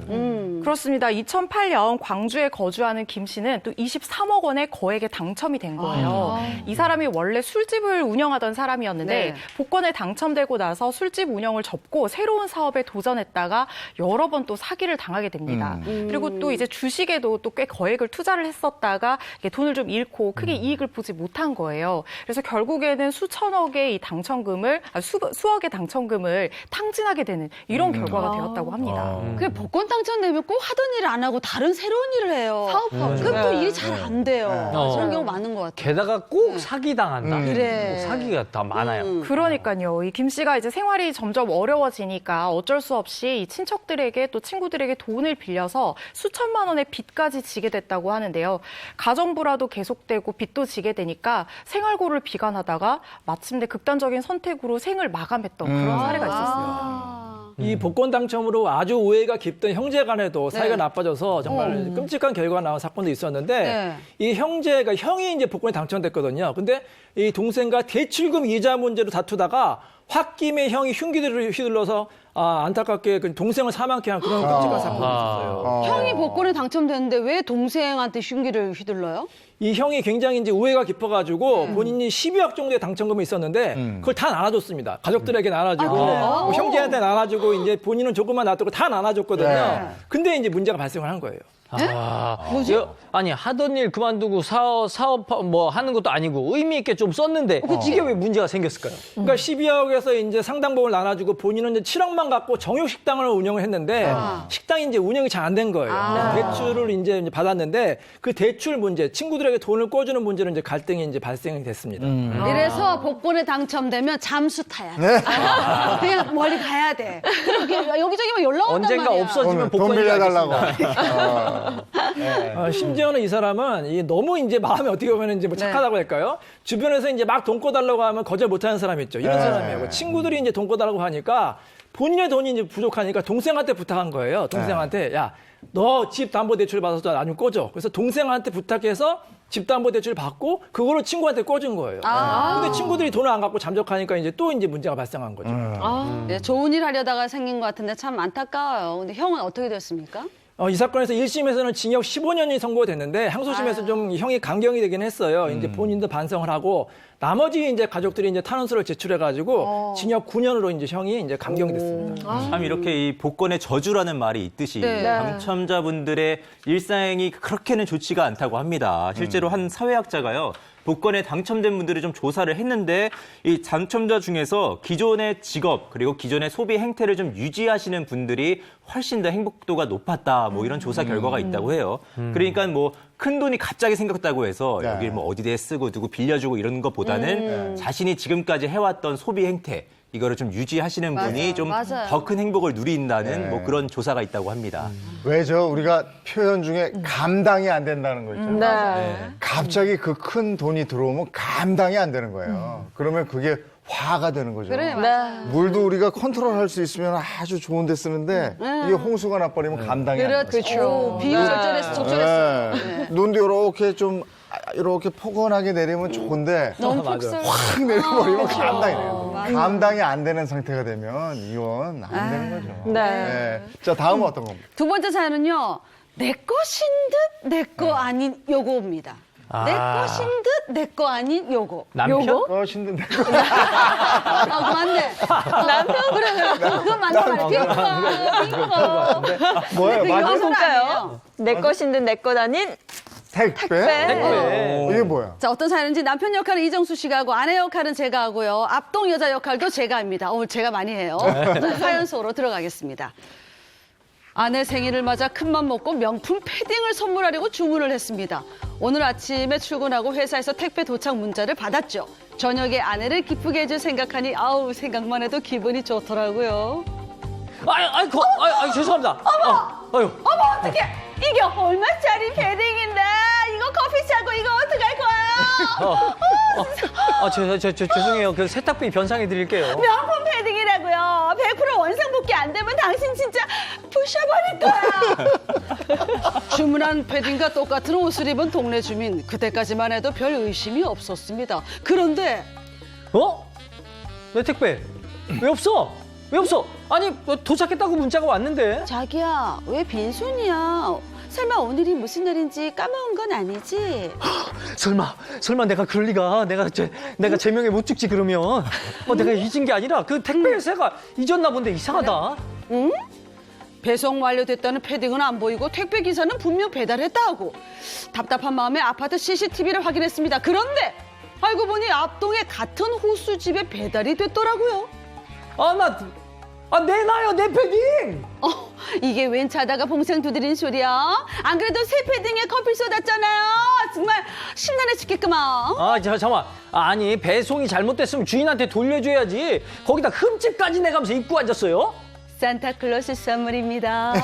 [SPEAKER 7] 그렇습니다. 2008년 광주에 거주하는 김 씨는 또 23억 원의 거액에 당첨이 된 거예요. 이 사람이 원래 술집을 운영하던 사람이었는데 복권에 당첨되고 나서 술집 운영을 접고 새로운 사업에 도전했다가 여러 번 또 사기를 당하게 됩니다. 그리고 또 이제 주식에도 또 꽤 거액을 투자를 했었다가 돈을 좀 잃고 크게 이익을 보지 못한 거예요. 그래서 결국에는 수천억의 이 당첨금을 수억의 당첨금을 탕진하게 되는 이런 결과가 되었다고 합니다.
[SPEAKER 5] 그 복권 당첨되면 꼭 하던 일을 안 하고 다른 새로운 일을 해요. 사업하죠. 그럼 또 일이 잘 안 돼요. 그런 경우 많은 것 같아요.
[SPEAKER 3] 게다가 꼭 사기 당한다.
[SPEAKER 5] 그래.
[SPEAKER 3] 꼭 사기가 더 많아요.
[SPEAKER 7] 그러니까요. 이 김 씨가 이제 생활이 점점 어려워지니까 어쩔 수 없이 이 친척들에게 또 친구들에게 돈을 빌려서 수천만 원의 빚까지 지게 됐다고 하는데요. 가정부라도 계속되고 빚도 지게 되니까 생활고를 비관하다가 마침내 극단적인 선택으로 생을 마감했던 그런 사례가 있었습니다.
[SPEAKER 6] 이 복권 당첨으로 아주 우애가 깊던 형제 간에도 사이가 나빠져서 정말 끔찍한 결과가 나온 사건도 있었는데 이 형제가 형이 이제 복권에 당첨됐거든요. 근데 이 동생과 대출금 이자 문제로 다투다가 홧김에 형이 흉기를 휘둘러서 안타깝게 그 동생을 사망케 한 그런 끔찍한 사건이 있었어요.
[SPEAKER 5] 형이 복권에 당첨됐는데 왜 동생한테 흉기를 휘둘러요?
[SPEAKER 6] 이 형이 굉장히 이제 우애가 깊어가지고 본인이 12억 정도의 당첨금이 있었는데 그걸 다 나눠줬습니다. 가족들에게 나눠주고 뭐 형제한테 나눠주고 이제 본인은 조금만 놔두고 다 나눠줬거든요. 근데 이제 문제가 발생을 한 거예요.
[SPEAKER 3] 뭐지? 아니 하던 일 그만두고 사업 뭐 하는 것도 아니고 의미 있게 좀 썼는데 이게 왜 문제가 생겼을까요?
[SPEAKER 6] 그러니까 12억에서 이제 상당부를 나눠주고 본인은 이제 7억만 갖고 정육 식당을 운영을 했는데 식당이 이제 운영이 잘 안 된 거예요. 대출을 이제 받았는데 그 대출 문제, 친구들에게 돈을 꿔주는 문제로 이제 갈등이 이제 발생이 됐습니다.
[SPEAKER 5] 이래서 복권에 당첨되면 잠수 타야 돼. 그냥 멀리 가야 돼. 여기저기 막 연락 온단
[SPEAKER 3] 언젠가
[SPEAKER 5] 말이야.
[SPEAKER 3] 없어지면
[SPEAKER 1] 돈
[SPEAKER 3] 복권이
[SPEAKER 1] 빌려달라고.
[SPEAKER 6] 심지어는 이 사람은 너무 이제 마음이 어떻게 보면 이제 뭐 착하다고 할까요? 주변에서 이제 막 돈 꿔달라고 하면 거절 못하는 사람이 있죠. 이런 사람이에요. 친구들이 이제 돈 꿔달라고 하니까 본인의 돈이 이제 부족하니까 동생한테 부탁한 거예요. 동생한테 야, 너 집 담보 대출 받아서 나좀 꿔줘. 그래서 동생한테 부탁해서 집 담보 대출 받고 그거를 친구한테 꿔준 거예요. 근데 친구들이 돈을 안 갖고 잠적하니까 이제 또 이제 문제가 발생한 거죠.
[SPEAKER 5] 네, 좋은 일 하려다가 생긴 것 같은데 참 안타까워요. 근데 형은 어떻게 됐습니까?
[SPEAKER 6] 이 사건에서 1심에서는 징역 15년이 선고가 됐는데 항소심에서 좀 형이 강경이 되긴 했어요. 이제 본인도 반성을 하고 나머지 이제 가족들이 이제 탄원서를 제출해가지고 징역 9년으로 이제 형이 이제 감경이 됐습니다.
[SPEAKER 4] 참 이렇게 이 복권의 저주라는 말이 있듯이 당첨자분들의 일상이 그렇게는 좋지가 않다고 합니다. 실제로 한 사회학자가요. 복권에 당첨된 분들을 좀 조사를 했는데 이 당첨자 중에서 기존의 직업 그리고 기존의 소비 행태를 좀 유지하시는 분들이 훨씬 더 행복도가 높았다. 뭐 이런 조사 결과가 있다고 해요. 그러니까 뭐 큰 돈이 갑자기 생겼다고 해서 여기를 뭐 어디에 쓰고 누구 빌려주고 이런 것보다는 자신이 지금까지 해왔던 소비 행태 이거를 좀 유지하시는 분이 좀 더 큰 행복을 누린다는 뭐 그런 조사가 있다고 합니다.
[SPEAKER 1] 왜죠? 우리가 표현 중에 감당이 안 된다는 거 있잖아요. 갑자기 그 큰 돈이 들어오면 감당이 안 되는 거예요. 그러면 그게 화가 되는 거죠.
[SPEAKER 5] 그래, 맞아요.
[SPEAKER 1] 물도 우리가 컨트롤할 수 있으면 아주 좋은 데 쓰는데 이게 홍수가 나버리면 감당이 안 돼요.
[SPEAKER 5] 그렇죠. 비유 적절했어.
[SPEAKER 1] 눈도 이렇게 좀 이렇게 포근하게 내리면 좋은데
[SPEAKER 5] 너무 폭설.
[SPEAKER 1] 확 내려버리면 감당이 돼요. 감당이 안 되는 상태가 되면 이건 안 되는 거죠. 네. 자, 다음은 어떤 겁니까?
[SPEAKER 5] 두 번째 사연은요. 내 것인 듯 내 거 아닌 요거입니다. 내 것인 듯 내 거 아닌 요거.
[SPEAKER 3] 남편?
[SPEAKER 1] 신든데.
[SPEAKER 5] 맞네. 남편? 그래. 그거 맞는 핑거.
[SPEAKER 1] 뭐예요? 맞아?
[SPEAKER 2] 볼까요? 내 것인 듯 내 것 아닌
[SPEAKER 1] 택배? 이게 뭐야?
[SPEAKER 5] 자, 어떤 사연인지 남편 역할은 이정수 씨가 하고 아내 역할은 제가 하고요. 앞동 여자 역할도 제가 합니다. 오늘 제가 많이 해요. 사연 속으로 들어가겠습니다. 아내 생일을 맞아 큰맘 먹고 명품 패딩을 선물하려고 주문을 했습니다. 오늘 아침에 출근하고 회사에서 택배 도착 문자를 받았죠. 저녁에 아내를 기쁘게 해줄 생각하니 아우 생각만 해도 기분이 좋더라고요.
[SPEAKER 3] 죄송합니다.
[SPEAKER 5] 어머 어떡해. 이게 얼마짜리 패딩인데 이거 커피 차고 이거 어떡할 거야.
[SPEAKER 3] 죄송해요. 그 세탁비 변상해 드릴게요.
[SPEAKER 5] 명품 패딩이라고요. 100% 원상복귀 안 되면 당신 진짜 부셔버릴 거야. 주문한 패딩과 똑같은 옷을 입은 동네 주민. 그때까지만 해도 별 의심이 없었습니다. 그런데
[SPEAKER 3] 내 택배 왜 없어? 왜 없어? 아니 도착했다고 문자가 왔는데.
[SPEAKER 5] 자기야 왜 빈손이야. 설마 오늘이 무슨 날인지 까먹은 건 아니지?
[SPEAKER 3] 설마 내가 그럴 리가. 내가 제명에 못 죽지 그러면. 내가 잊은 게 아니라 그 택배 회사가 잊었나 본데 이상하다.
[SPEAKER 5] 응? 배송 완료됐다는 패딩은 안 보이고 택배 기사는 분명 배달했다 하고. 답답한 마음에 아파트 CCTV를 확인했습니다. 그런데 알고 보니 앞동에 같은 호수집에 배달이 됐더라고요.
[SPEAKER 3] 내놔요 내 패딩.
[SPEAKER 5] 이게 웬 자다가 봉sang 두드린 소리야? 안 그래도 새 패딩에 커피 쏟았잖아요. 정말 심란해 죽겠구만.
[SPEAKER 3] 잠깐만. 아니 배송이 잘못됐으면 주인한테 돌려줘야지. 거기다 흠집까지 내가면서 입고 앉았어요?
[SPEAKER 5] 산타클로스 선물입니다.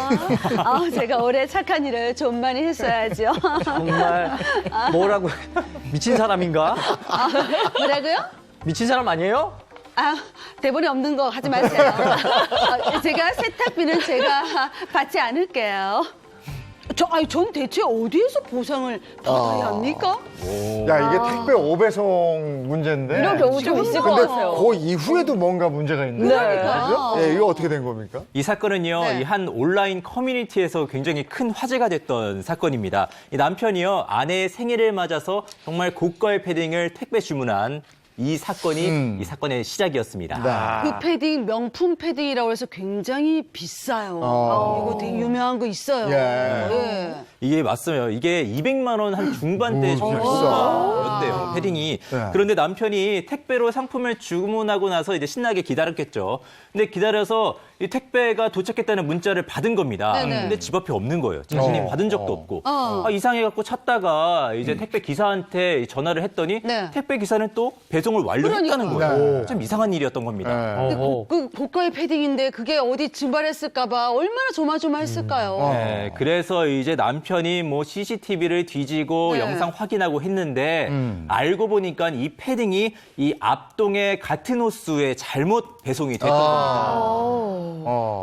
[SPEAKER 5] 제가 올해 착한 일을 좀 많이 했어야죠.
[SPEAKER 3] 정말 뭐라고 미친 사람인가?
[SPEAKER 5] 뭐라고요?
[SPEAKER 3] 미친 사람 아니에요?
[SPEAKER 5] 대본이 없는 거 하지 마세요. 제가 세탁비는 제가 받지 않을게요. 전 대체 어디에서 보상을 받아야 합니까?
[SPEAKER 1] 야, 이게 택배 5배송 문제인데.
[SPEAKER 2] 이런 경우 좀 있을 것
[SPEAKER 1] 근데
[SPEAKER 2] 같아요.
[SPEAKER 1] 그 이후에도 뭔가 문제가 있는
[SPEAKER 5] 그러니까.
[SPEAKER 1] 거죠? 예, 이거 어떻게 된 겁니까?
[SPEAKER 4] 이 사건은요,
[SPEAKER 5] 네.
[SPEAKER 4] 이 한 온라인 커뮤니티에서 굉장히 큰 화제가 됐던 사건입니다. 이 남편이요, 아내의 생일을 맞아서 정말 고가의 패딩을 택배 주문한 이 사건이 이 사건의 시작이었습니다.
[SPEAKER 5] 그 패딩 명품 패딩이라고 해서 굉장히 비싸요. 이거 되게 유명한 거 있어요.
[SPEAKER 1] 예.
[SPEAKER 4] 이게 맞어요. 이게 200만 원 한 중반대 정도 였대요, 패딩이.
[SPEAKER 1] 네.
[SPEAKER 4] 그런데 남편이 택배로 상품을 주문하고 나서 이제 신나게 기다렸겠죠. 근데 기다려서 이 택배가 도착했다는 문자를 받은 겁니다.
[SPEAKER 5] 네네.
[SPEAKER 4] 근데 집 앞에 없는 거예요. 자신이 받은 적도 없고. 이상해갖고 찾다가 이제 택배 기사한테 전화를 했더니
[SPEAKER 5] 네.
[SPEAKER 4] 택배 기사는 또 배송을 완료했다는
[SPEAKER 5] 그러니까.
[SPEAKER 4] 거예요. 좀 이상한 일이었던 겁니다.
[SPEAKER 1] 예.
[SPEAKER 5] 그 고가의 패딩인데 그게 어디 증발했을까봐 얼마나 조마조마했을까요?
[SPEAKER 4] 네, 그래서 이제 남편이 뭐 CCTV를 뒤지고
[SPEAKER 5] 네.
[SPEAKER 4] 영상 확인하고 했는데 알고 보니까 이 패딩이 이 앞동의 같은 호수에 잘못 배송이 됐던 겁니다.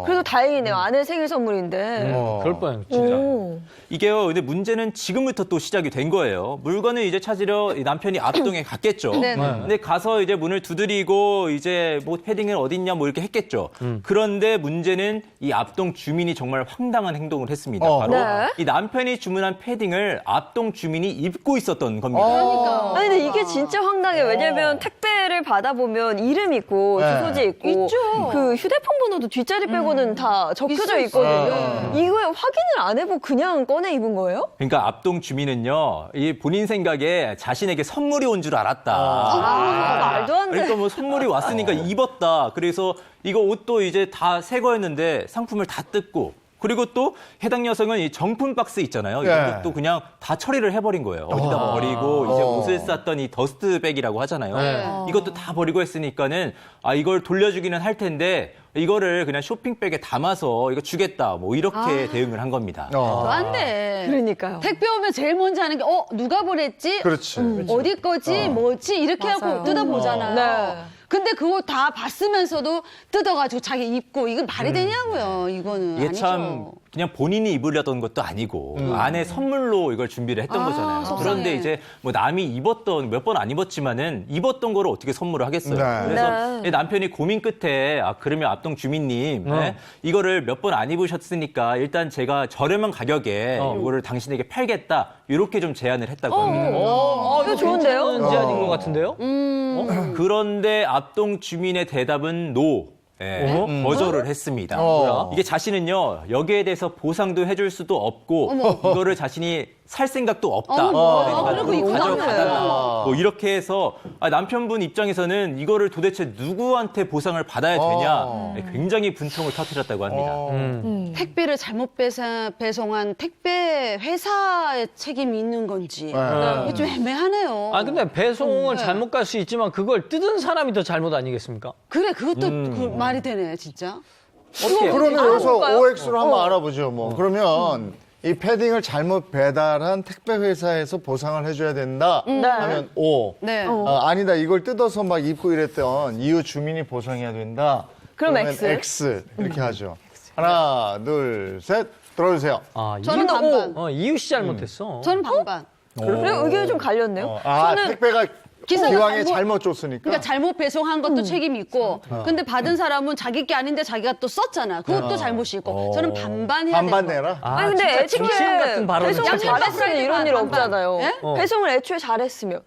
[SPEAKER 2] 그래도 다행이네요. 아내 생일 선물인데.
[SPEAKER 3] 그럴 뻔 진짜.
[SPEAKER 2] 오.
[SPEAKER 4] 이게요, 근데 문제는 지금부터 또 시작이 된 거예요. 물건을 이제 찾으러 이 남편이 앞동에 갔겠죠.
[SPEAKER 5] 네네.
[SPEAKER 4] 근데 가서 이제 문을 두드리고 이제 뭐 패딩은 어딨냐 뭐 이렇게 했겠죠. 그런데 문제는 이 앞동 주민이 정말 황당한 행동을 했습니다. 바로
[SPEAKER 2] 네.
[SPEAKER 4] 이 남편이 주문한 패딩을 앞동 주민이 입고 있었던 겁니다.
[SPEAKER 5] 그러니까.
[SPEAKER 2] 아니 근데 이게 진짜 황당해요. 왜냐면 택배를 받아보면 이름 있고
[SPEAKER 1] 네.
[SPEAKER 2] 주소지 있고
[SPEAKER 5] 있죠.
[SPEAKER 2] 그 휴대폰 번호도 뒷자리 빼고는 다 적혀져
[SPEAKER 5] 있어, 있어.
[SPEAKER 2] 있거든요. 이거에 확인을 안 해보고 그냥 꺼내 입은 거예요?
[SPEAKER 4] 그러니까 앞동 주민은요, 이 본인 생각에 자신에게 선물이 온 줄 알았다.
[SPEAKER 2] 말도 안 돼.
[SPEAKER 4] 그러니까 뭐 선물이 왔으니까 입었다. 그래서 이거 옷도 이제 다 새 거였는데 상품을 다 뜯고, 그리고 또 해당 여성은 이 정품 박스 있잖아요.
[SPEAKER 1] 예.
[SPEAKER 4] 이것도 그냥 다 처리를 해버린 거예요. 어디다 버리고 이제 옷을 쌌던 이 더스트백이라고 하잖아요. 이것도 다 버리고 했으니까는 이걸 돌려주기는 할 텐데 이거를 그냥 쇼핑백에 담아서 이거 주겠다. 뭐 이렇게 대응을 한 겁니다.
[SPEAKER 5] 안 돼.
[SPEAKER 2] 그러니까요.
[SPEAKER 5] 택배 오면 제일 먼저 하는 게 누가 보냈지?
[SPEAKER 1] 그렇지.
[SPEAKER 5] 어디 거지? 뭐지? 이렇게 하고
[SPEAKER 7] 맞아요.
[SPEAKER 5] 뜯어보잖아요.
[SPEAKER 2] 네.
[SPEAKER 5] 근데 그거 다 봤으면서도 뜯어가지고 자기 입고 이거 말이 되냐고요. 이거는
[SPEAKER 4] 이게
[SPEAKER 5] 아니죠.
[SPEAKER 4] 참 그냥 본인이 입으려던 것도 아니고 아내 선물로 이걸 준비를 했던 거잖아요.
[SPEAKER 5] 속상해.
[SPEAKER 4] 그런데 이제 뭐 남이 입었던 몇 번 안 입었지만은 입었던 거를 어떻게 선물을 하겠어요.
[SPEAKER 1] 네.
[SPEAKER 4] 그래서
[SPEAKER 2] 네.
[SPEAKER 4] 남편이 고민 끝에 그러면 앞동 주민님 이거를 몇 번 안 입으셨으니까 일단 제가 저렴한 가격에 이거를 당신에게 팔겠다 이렇게 좀 제안을 했다고 합니다.
[SPEAKER 2] 이거 좋은데요?
[SPEAKER 3] 괜찮은 제안인 것 같은데요?
[SPEAKER 4] 그런데 앞동 주민의 대답은 노. 거절을 했습니다. 이게 자신은요, 여기에 대해서 보상도 해줄 수도 없고, 이거를 자신이 살 생각도 없다.
[SPEAKER 5] 그리고 이거
[SPEAKER 4] 가져가달라. 뭐 이렇게 해서 남편분 입장에서는 이거를 도대체 누구한테 보상을 받아야 되냐 굉장히 분통을 터뜨렸다고 합니다.
[SPEAKER 5] 택배를 잘못 배송한 택배 회사의 책임이 있는 건지 이게 좀 애매하네요.
[SPEAKER 3] 근데 배송을 잘못 갈 수 있지만 그걸 뜯은 사람이 더 잘못 아니겠습니까?
[SPEAKER 5] 그래 그것도 그 말이 되네 진짜.
[SPEAKER 3] 어떻게?
[SPEAKER 1] 그러면 여기서
[SPEAKER 2] 알아볼까요?
[SPEAKER 1] OX로 한번 알아보죠. 뭐 그러면 이 패딩을 잘못 배달한 택배 회사에서 보상을 해줘야 된다 하면 O.
[SPEAKER 5] 네.
[SPEAKER 1] 아니다, 이걸 뜯어서 막 입고 이랬던 이웃 주민이 보상해야 된다.
[SPEAKER 2] 그럼
[SPEAKER 1] 그러면
[SPEAKER 2] X.
[SPEAKER 1] X 이렇게 하죠. 하나, 둘, 셋, 들어주세요.
[SPEAKER 5] 저는 반반.
[SPEAKER 3] 이웃이 잘못했어.
[SPEAKER 5] 저는 반반.
[SPEAKER 2] 그리고 의견이 좀 갈렸네요. 저는
[SPEAKER 1] 택배가
[SPEAKER 5] 기사가
[SPEAKER 1] 기왕에
[SPEAKER 5] 잘못-
[SPEAKER 1] 잘못 줬으니까.
[SPEAKER 5] 그러니까 잘못 배송한 것도 책임이 있고, 근데 받은 사람은 자기 게 아닌데 자기가 또 썼잖아. 그것도 잘못이 있고. 저는 반반 해야
[SPEAKER 1] 반반
[SPEAKER 5] 되는
[SPEAKER 1] 내라.
[SPEAKER 2] 아니 근데
[SPEAKER 3] 진짜
[SPEAKER 2] 애초에
[SPEAKER 3] 정치인 같은 발언을
[SPEAKER 2] 배송을
[SPEAKER 3] 자꾸
[SPEAKER 2] 잘했으면 이런 일
[SPEAKER 5] 반반.
[SPEAKER 2] 없잖아요.
[SPEAKER 5] 예?
[SPEAKER 2] 배송을 애초에 잘했으면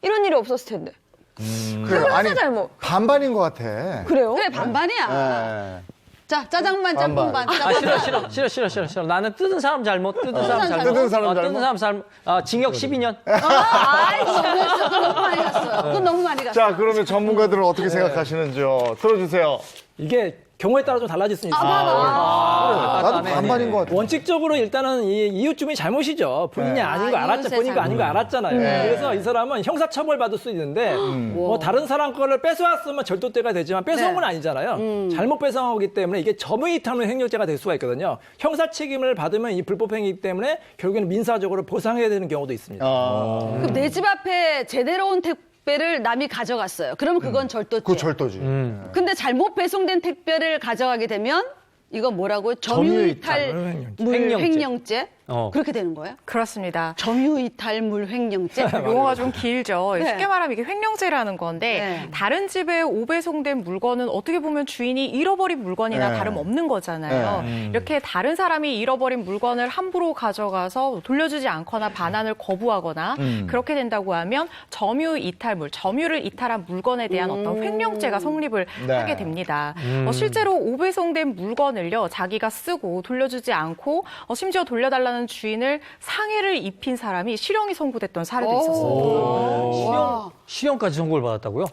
[SPEAKER 2] 이런 일이 없었을 텐데.
[SPEAKER 1] 그래요. 아니,
[SPEAKER 2] 잘못.
[SPEAKER 1] 반반인 것 같아.
[SPEAKER 2] 그래요?
[SPEAKER 5] 그래, 반반이야.
[SPEAKER 1] 예.
[SPEAKER 5] 자, 짜장면 짬뽕 반.
[SPEAKER 3] 싫어. 나는 뜯은 사람 잘못, 뜯은 사람 잘못.
[SPEAKER 1] 뜯은 사람
[SPEAKER 3] 뜯은
[SPEAKER 1] 잘못?
[SPEAKER 3] 사람 징역 12년.
[SPEAKER 5] 그건 너무 많이 갔어요. 그건 너무 많이 갔어요.
[SPEAKER 1] 자, 그러면 전문가들은 어떻게 생각하시는지요? 들어주세요.
[SPEAKER 6] 이게 경우에 따라 좀 달라질 수 있어요.
[SPEAKER 1] 나도 반반인 것 같아.
[SPEAKER 6] 원칙적으로 일단은 이 이웃 주민이 잘못이죠. 본인이 아닌 거 알았죠.
[SPEAKER 5] 이웃의
[SPEAKER 6] 본인 거 아닌 거 알았잖아요.
[SPEAKER 1] 네.
[SPEAKER 6] 그래서 이 사람은 형사 처벌 받을 수 있는데 뭐 다른 사람 거를 뺏어왔으면 절도죄가 되지만 뺏어온 건 아니잖아요. 잘못 뺏어온 거기 때문에 이게 점의탐의 횡령죄가 될 수가 있거든요. 형사 책임을 받으면 이 불법 행위이기 때문에 결국에는 민사적으로 보상해야 되는 경우도 있습니다.
[SPEAKER 5] 그럼 내 집 앞에 제대로 온 택배를 남이 가져갔어요. 그러면 그건 절도죄.
[SPEAKER 1] 그거 절도지.
[SPEAKER 5] 근데 잘못 배송된 택배를 가져가게 되면 이건 뭐라고? 점유이탈물 횡령죄? 그렇게 되는 거예요?
[SPEAKER 7] 그렇습니다.
[SPEAKER 5] 점유이탈물 횡령죄?
[SPEAKER 7] 용어가 좀 길죠.
[SPEAKER 5] 네.
[SPEAKER 7] 쉽게 말하면 이게 횡령죄라는 건데
[SPEAKER 5] 네.
[SPEAKER 7] 다른 집에 오배송된 물건은 어떻게 보면 주인이 잃어버린 물건이나
[SPEAKER 1] 네.
[SPEAKER 7] 다름없는 거잖아요. 이렇게 다른 사람이 잃어버린 물건을 함부로 가져가서 돌려주지 않거나 반환을 거부하거나 그렇게 된다고 하면 점유이탈물, 점유를 이탈한 물건에 대한 어떤 횡령죄가 성립을
[SPEAKER 1] 네.
[SPEAKER 7] 하게 됩니다. 실제로 오배송된 물건을요, 자기가 쓰고 돌려주지 않고 심지어 돌려달라는 주인을 상해를 입힌 사람이 실형이 선고됐던 사례도 있었습니다.
[SPEAKER 3] 실형까지 선고를 받았다고요?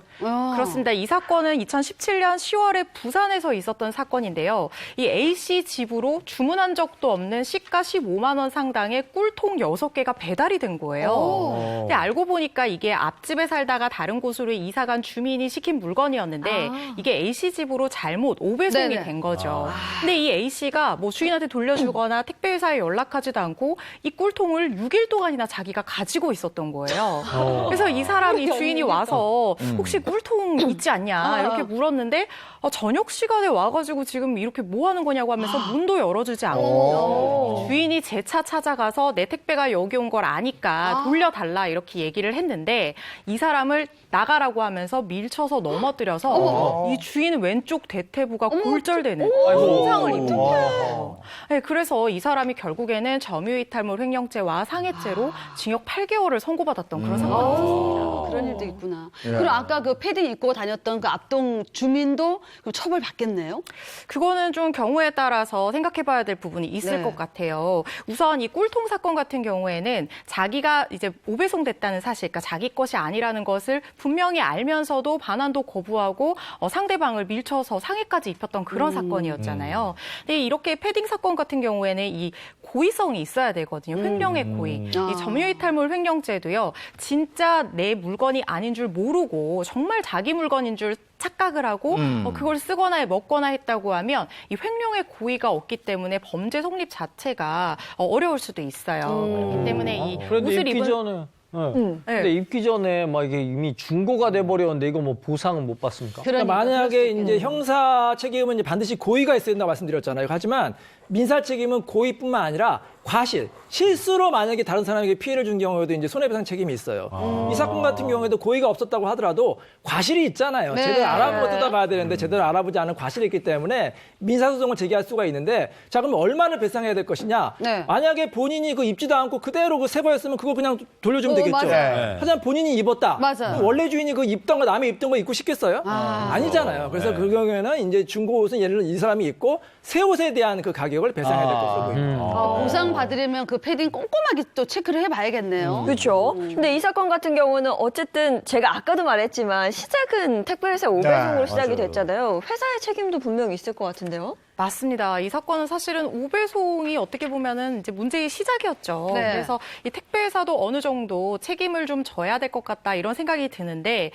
[SPEAKER 7] 그렇습니다. 이 사건은 2017년 10월에 부산에서 있었던 사건인데요. 이 A씨 집으로 주문한 적도 없는 시가 15만 원 상당의 꿀통 6개가 배달이 된 거예요. 근데 알고 보니까 이게 앞집에 살다가 다른 곳으로 이사간 주민이 시킨 물건이었는데 이게 A씨 집으로 잘못 오배송이
[SPEAKER 5] 네네.
[SPEAKER 7] 된 거죠. 근데 이 A씨가 뭐 주인한테 돌려주거나 택배회사에 연락하지도 않고 이 꿀통을 6일 동안이나 자기가 가지고 있었던 거예요. 그래서 이 사람이 주인이 와서 혹시 꿀통 있지 않냐 이렇게 물었는데 저녁 시간에 와가지고 지금 이렇게 뭐 하는 거냐고 하면서 문도 열어주지 않고 주인이 재차 찾아가서 내 택배가 여기 온 걸 아니까 돌려달라 이렇게 얘기를 했는데 이 사람을 나가라고 하면서 밀쳐서 넘어뜨려서 이 주인 왼쪽 대퇴부가 골절되는 손상을 입은 거예요. 네, 그래서 이 사람이 결국에는 점유이탈물 횡령죄와 상해죄로 징역 8개월을 선고받았던 그런 사건이 있었습니다.
[SPEAKER 5] 그런 일도 있구나. 그리고 아까 그 패딩 입고 다녔던 그 앞동 주민도 그럼 처벌 받겠네요?
[SPEAKER 7] 그거는 좀 경우에 따라서 생각해봐야 될 부분이 있을
[SPEAKER 5] 네.
[SPEAKER 7] 것 같아요. 우선 이 꿀통 사건 같은 경우에는 자기가 이제 오배송됐다는 사실, 그러니까 자기 것이 아니라는 것을 분명히 알면서도 반환도 거부하고 상대방을 밀쳐서 상해까지 입혔던 그런 사건이었잖아요. 근데 이렇게 패딩 사건 같은 경우에는 이 고의성이 있어야 되거든요. 횡령의 고의. 이 점유이탈물 횡령죄도요. 진짜 내 물건이 아닌 줄 모르고 정말 자기 물건인 줄 착각을 하고 그걸 쓰거나 먹거나 했다고 하면 이 횡령의 고의가 없기 때문에 범죄 성립 자체가 어려울 수도 있어요. 그렇기 때문에 이
[SPEAKER 3] 그런데
[SPEAKER 7] 옷을
[SPEAKER 3] 입기
[SPEAKER 7] 입은
[SPEAKER 3] 전에. 근데 입기 전에 막 이게 이미 중고가 돼버렸는데 이거 뭐 보상은 못 받습니까?
[SPEAKER 5] 그러니까
[SPEAKER 6] 만약에 이제 형사 책임은 이제 반드시 고의가 있어야 된다고 말씀드렸잖아요. 하지만 민사 책임은 고의뿐만 아니라 과실, 실수로 만약에 다른 사람에게 피해를 준 경우에도 이제 손해배상 책임이 있어요. 이 사건 같은 경우에도 고의가 없었다고 하더라도 과실이 있잖아요.
[SPEAKER 5] 네.
[SPEAKER 6] 제대로 알아보고 뜯어봐야 되는데 제대로 알아보지 않은 과실이 있기 때문에 민사소송을 제기할 수가 있는데 자, 그럼 얼마를 배상해야 될 것이냐?
[SPEAKER 5] 네.
[SPEAKER 6] 만약에 본인이 그 입지도 않고 그대로 그 세버였으면 그거 그냥 돌려주면 되겠죠.
[SPEAKER 5] 맞아요.
[SPEAKER 6] 하지만 본인이 입었다.
[SPEAKER 5] 맞아요.
[SPEAKER 6] 원래 주인이 그 입던 거 남의 입던 거 입고 싶겠어요? 아니잖아요. 그래서 그 경우에는 이제 중고 옷은 예를 들어 이 사람이 입고 새 옷에 대한 그 가격을 배상해야 될 것으로 보입니다.
[SPEAKER 5] 보상 받으려면 그 패딩 꼼꼼하게 또 체크를 해봐야겠네요.
[SPEAKER 2] 그렇죠. 근데 이 사건 같은 경우는 어쨌든 제가 아까도 말했지만 시작은 택배회사 오배송으로
[SPEAKER 1] 네,
[SPEAKER 2] 시작이
[SPEAKER 1] 맞아요.
[SPEAKER 2] 됐잖아요. 회사의 책임도 분명히 있을 것 같은데요.
[SPEAKER 7] 맞습니다. 이 사건은 사실은 오배송이 어떻게 보면은 이제 문제의 시작이었죠.
[SPEAKER 5] 네.
[SPEAKER 7] 그래서 이 택배회사도 어느 정도 책임을 좀 져야 될 것 같다 이런 생각이 드는데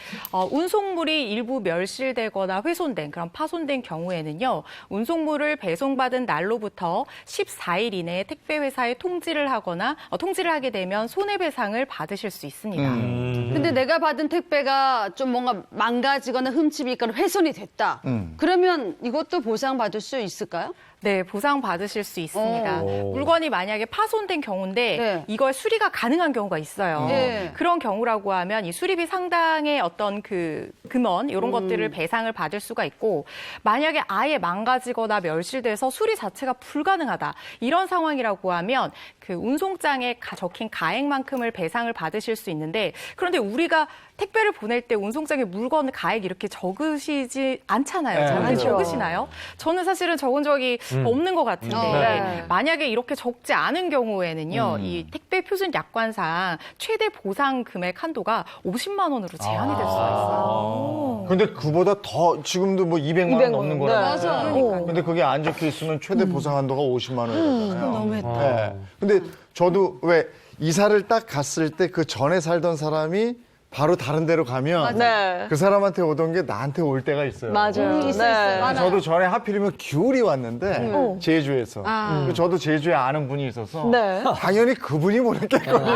[SPEAKER 7] 운송물이 일부 멸실되거나 훼손된 그런 파손된 경우에는요. 운송물을 배송받은 날로부터 14일 이내에 택배회사에 통지를 하거나 통지를 하게 되면 손해배상을 받으실 수 있습니다.
[SPEAKER 5] 근데 내가 받은 택배가 좀 뭔가 망가지거나 흠집이 있거나 훼손이 됐다. 그러면 이것도 보상받을 수 있을까요?
[SPEAKER 7] 네, 보상 받으실 수 있습니다. 물건이 만약에 파손된 경우인데
[SPEAKER 5] 네.
[SPEAKER 7] 이걸 수리가 가능한 경우가 있어요.
[SPEAKER 5] 네.
[SPEAKER 7] 그런 경우라고 하면 이 수리비 상당의 어떤 그 금원 이런 것들을 배상을 받을 수가 있고 만약에 아예 망가지거나 멸실돼서 수리 자체가 불가능하다 이런 상황이라고 하면 그 운송장에 적힌 가액만큼을 배상을 받으실 수 있는데 그런데 우리가 택배를 보낼 때 운송장에 물건 가액 이렇게 적으시지 않잖아요.
[SPEAKER 1] 네,
[SPEAKER 7] 저한테
[SPEAKER 2] 그렇죠.
[SPEAKER 7] 적으시나요? 저는 사실은 적은 적이 없는 것 같은데
[SPEAKER 5] 네.
[SPEAKER 7] 만약에 이렇게 적지 않은 경우에는요, 이 택배 표준 약관상 최대 보상 금액 한도가 50만 원으로 제한이 될 수가 있어요.
[SPEAKER 1] 근데 그보다 더 지금도 뭐 200만 원 넘는 거라고.
[SPEAKER 2] 네.
[SPEAKER 5] 맞아요.
[SPEAKER 1] 근데 그게 안 적혀 있으면 최대 보상 한도가 50만 원이잖아요.
[SPEAKER 5] 너무했다.
[SPEAKER 1] 네. 근데 저도 왜 이사를 딱 갔을 때 그 전에 살던 사람이 바로 다른 데로 가면
[SPEAKER 2] 네.
[SPEAKER 1] 그 사람한테 오던 게 나한테 올 때가 있어요.
[SPEAKER 2] 맞아요.
[SPEAKER 5] 있어요.
[SPEAKER 1] 저도 전에 하필이면 귤이 왔는데 제주에서 그리고 저도 제주에 아는 분이 있어서
[SPEAKER 2] 네.
[SPEAKER 1] 당연히 그분이 보냈겠거든요.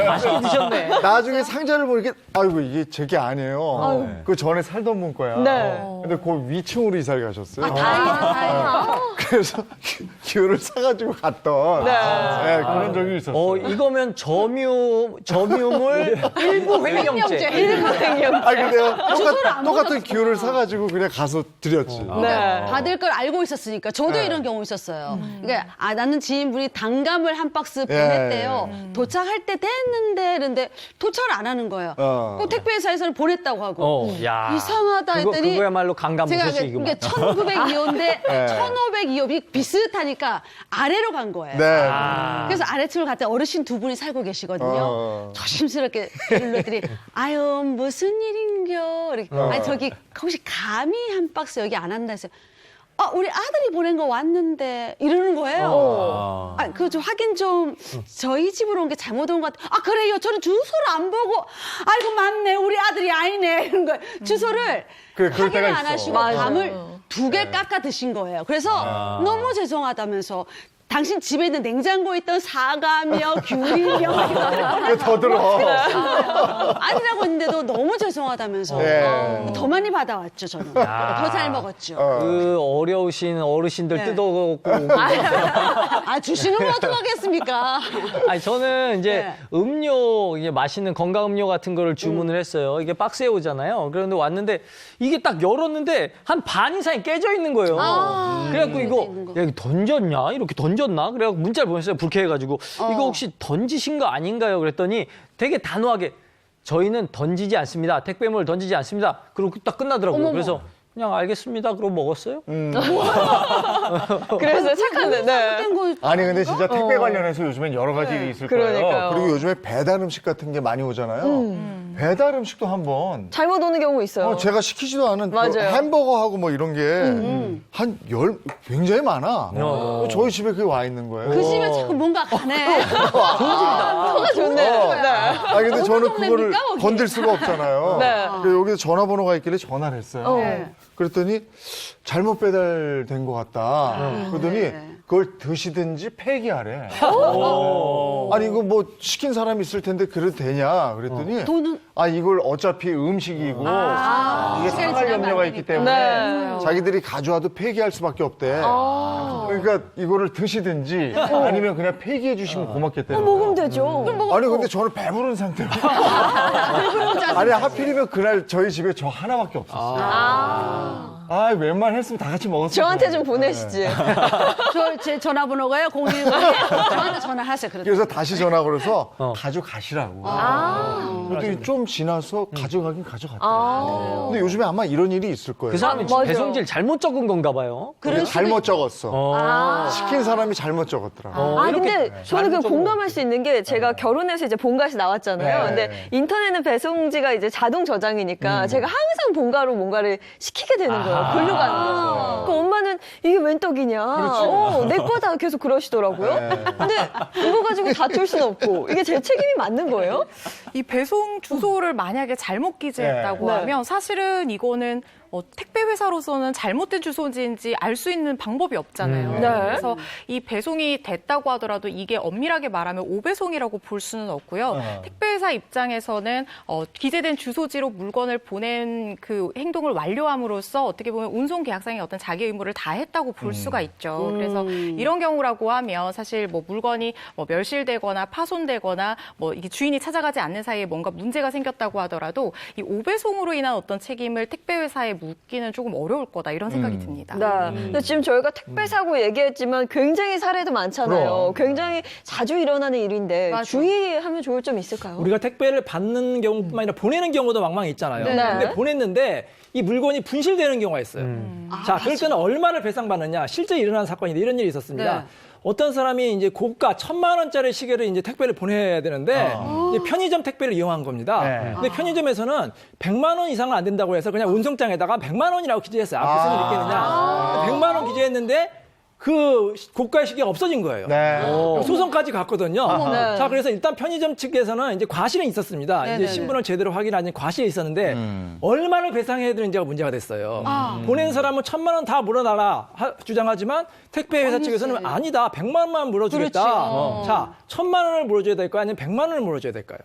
[SPEAKER 3] 맛있게 드셨네.
[SPEAKER 1] 나중에 상자를 보니까 아이고 이게 제게 아니에요. 그 전에 살던 분 거야.
[SPEAKER 2] 네.
[SPEAKER 1] 근데 그 위층으로 이사를 가셨어요.
[SPEAKER 5] 다행이다.
[SPEAKER 1] 그래서 귤을 사가지고 갔던 네, 그런 적이 있었어요.
[SPEAKER 3] 이거면 점유물 일부 횡령죄.
[SPEAKER 1] 아 근데요 똑같은 귤을 사가지고 그냥 가서 드렸지.
[SPEAKER 2] 네.
[SPEAKER 5] 받을 걸 알고 있었으니까 저도
[SPEAKER 1] 네.
[SPEAKER 5] 이런 경우 있었어요. 그러니까 나는 지인분이 단감을 한 박스 보냈대요. 도착할 때 됐는데 그런데 도착을 안 하는 거예요. 그 택배회사에서는 보냈다고 하고
[SPEAKER 3] 야.
[SPEAKER 5] 이상하다 했더니
[SPEAKER 3] 그거야말로 강간무소
[SPEAKER 5] 제가
[SPEAKER 3] 식이구만.
[SPEAKER 5] 이게 1902호인데 1502호이 비슷하니까 아래로 간 거예요.
[SPEAKER 1] 네.
[SPEAKER 5] 그래서 아래층을 갔더니 어르신 두 분이 살고 계시거든요. 조심스럽게 불렀더니 아유 무슨 일인겨. 이렇게. 아니 저기 혹시 감히 한 박스 여기 안 한다 해서 우리 아들이 보낸 거 왔는데 이러는 거예요. 저 확인 좀 저희 집으로 온 게 잘못 온 것 같아. 그래요. 저는 주소를 안 보고 아이고 맞네. 우리 아들이 아니네. 이런 거예요. 주소를
[SPEAKER 1] 그럴
[SPEAKER 5] 확인을
[SPEAKER 1] 때가
[SPEAKER 5] 안
[SPEAKER 1] 있어.
[SPEAKER 5] 하시고
[SPEAKER 2] 맞아요.
[SPEAKER 5] 감을 2개 깎아 드신 거예요. 그래서 너무 죄송하다면서 당신 집에 있는 냉장고에 있던 사과며 귤이며
[SPEAKER 1] 그게 더 들어.
[SPEAKER 5] 아니라고 했는데도 너무 죄송하다면서
[SPEAKER 1] 네.
[SPEAKER 5] 더 많이 받아왔죠 저는. 더 잘 먹었죠.
[SPEAKER 3] 그 어려우신 어르신들
[SPEAKER 5] 네.
[SPEAKER 3] 뜯어갖고
[SPEAKER 5] 주시는 건 어떡하겠습니까?
[SPEAKER 3] 아니 저는 이제
[SPEAKER 5] 네.
[SPEAKER 3] 음료 이게 맛있는 건강 음료 같은 거를 주문을 했어요. 이게 박스에 오잖아요. 그런데 왔는데 이게 딱 열었는데 한 반 이상이 깨져 있는 거예요. 그래갖고 이거 야, 이거 던졌냐? 이렇게 던졌나? 그래갖고 문자를 보냈어요. 불쾌해가지고 이거 혹시 던지신 거 아닌가요? 그랬더니 되게 단호하게 저희는 던지지 않습니다. 택배물을 던지지 않습니다. 그리고 딱 끝나더라고요. 그래서 그냥 알겠습니다. 그러고 먹었어요.
[SPEAKER 2] 그래서 착한데. 네.
[SPEAKER 1] 아니 근데 진짜 택배 관련해서 요즘엔 여러 가지 일이 있을
[SPEAKER 2] 그러니까요.
[SPEAKER 1] 거예요. 그리고 요즘에 배달 음식 같은 게 많이 오잖아요. 배달 음식도 한번
[SPEAKER 2] 잘못 오는 경우 있어요.
[SPEAKER 1] 제가 시키지도 않은 그
[SPEAKER 2] 맞아요.
[SPEAKER 1] 햄버거하고 뭐 이런 게 한 굉장히 많아. 저희 집에 그게 와 있는 거예요.
[SPEAKER 5] 그 집에 자꾸 뭔가 가네.
[SPEAKER 2] 소가 좋네요. 네.
[SPEAKER 1] 아 근데 저는 그거를
[SPEAKER 5] 동네입니까, 거기?
[SPEAKER 1] 건들 수가 없잖아요.
[SPEAKER 2] 네.
[SPEAKER 1] 그래서 여기서 전화번호가 있길래 전화를 했어요. 그랬더니 잘못 배달된 것 같다. 그러더니 그걸 드시든지 폐기하래. 아니 이거 뭐 시킨 사람이 있을 텐데 그래도 되냐? 그랬더니
[SPEAKER 5] 돈은?
[SPEAKER 1] 이걸 어차피 음식이고 이게 상할 염려가 있기 때문에
[SPEAKER 2] 네.
[SPEAKER 1] 자기들이 가져와도 폐기할 수밖에 없대. 그러니까 이거를 드시든지 아니면 그냥 폐기해 주시면 고맙겠대요.
[SPEAKER 2] 먹으면 되죠.
[SPEAKER 1] 아니 근데 저는 배부른 상태로 아니 하필이면 그날 저희 집에 저 하나밖에 없었어요. 웬만했으면 다 같이 먹었을
[SPEAKER 2] 저한테
[SPEAKER 1] 거예요.
[SPEAKER 2] 좀 보내시지.
[SPEAKER 5] 제 전화번호가요. 010. 저한테 전화하세요.
[SPEAKER 1] 그래서 다시 전화 걸어서 가져가시라고.
[SPEAKER 2] 아.
[SPEAKER 1] 그랬더니 좀 지나서 가져가긴 가져갔대요. 근데 요즘에 아마 이런 일이 있을 거예요.
[SPEAKER 3] 그 사람이
[SPEAKER 2] 맞아.
[SPEAKER 3] 배송지를 잘못 적은 건가 봐요.
[SPEAKER 1] 근데 잘못 적었어. 시킨 사람이 잘못 적었더라고.
[SPEAKER 2] 근데 저는 그
[SPEAKER 3] 잘못
[SPEAKER 2] 공감할 수 있는 게 제가 결혼해서 이제 본가에서 나왔잖아요.
[SPEAKER 1] 네.
[SPEAKER 2] 근데 인터넷은 배송지가 이제 자동 저장이니까 제가 항상 본가로 뭔가를 시키게 되는 거예요. 글로 가는 거예요. 그 엄마는 이게 웬 떡이냐. 내 거다 계속 그러시더라고요. 근데 이거 가지고 다툴 수는 없고 이게 제 책임이 맞는 거예요?
[SPEAKER 7] 이 배송 주소를 만약에 잘못 기재했다고
[SPEAKER 2] 네.
[SPEAKER 7] 하면 사실은 이거는 택배 회사로서는 잘못된 주소지인지 알 수 있는 방법이 없잖아요.
[SPEAKER 2] 네.
[SPEAKER 7] 그래서 이 배송이 됐다고 하더라도 이게 엄밀하게 말하면 오배송이라고 볼 수는 없고요. 택배 회사 입장에서는 기재된 주소지로 물건을 보낸 그 행동을 완료함으로써 어떻게 보면 운송 계약상의 어떤 자기 의무를 다했다고 볼 수가 있죠. 그래서 이런 경우라고 하면 사실 뭐 물건이 뭐 멸실되거나 파손되거나 뭐 이게 주인이 찾아가지 않는 사이에 뭔가 문제가 생겼다고 하더라도 이 오배송으로 인한 어떤 책임을 택배 회사에 묻기는 조금 어려울 거다 이런 생각이 듭니다.
[SPEAKER 2] 네. 근데 지금 저희가 택배 사고 얘기했지만 굉장히 사례도 많잖아요. 굉장히 자주 일어나는 일인데
[SPEAKER 5] 맞아.
[SPEAKER 2] 주의하면 좋을 점 있을까요?
[SPEAKER 6] 우리가 택배를 받는 경우뿐만 아니라 보내는 경우도 망망 있잖아요.
[SPEAKER 2] 네.
[SPEAKER 6] 근데 보냈는데 이 물건이 분실되는 경우가 있어요. 자, 그럴 때는 얼마를 배상받느냐? 실제 일어난 사건인데 이런 일이 있었습니다.
[SPEAKER 5] 네.
[SPEAKER 6] 어떤 사람이 이제 고가 1,000만 원짜리 시계를 이제 택배를 보내야 되는데 이제 편의점 택배를 이용한 겁니다.
[SPEAKER 1] 네.
[SPEAKER 6] 근데 편의점에서는 100만 원 이상은 안 된다고 해서 그냥 운송장에다가 100만 원이라고 기재했어요. 무슨 일이 있겠느냐? 100만 원 기재했는데 그 고가의 시계가 없어진 거예요.
[SPEAKER 1] 네.
[SPEAKER 6] 소송까지 갔거든요.
[SPEAKER 2] 네.
[SPEAKER 6] 자, 그래서 일단 편의점 측에서는 이제 과실은 있었습니다.
[SPEAKER 5] 네네네.
[SPEAKER 6] 이제 신분을 제대로 확인하지 과실이 있었는데 얼마를 배상해야 되는지가 문제가 됐어요. 보낸 사람은 1,000만 원 다 물어달라 주장하지만 택배 회사 측에서는 아니다. 100만 원만 물어주겠다.
[SPEAKER 5] 그렇죠.
[SPEAKER 6] 자, 1,000만 원을 물어줘야 될까요? 아니면 100만 원을 물어줘야 될까요?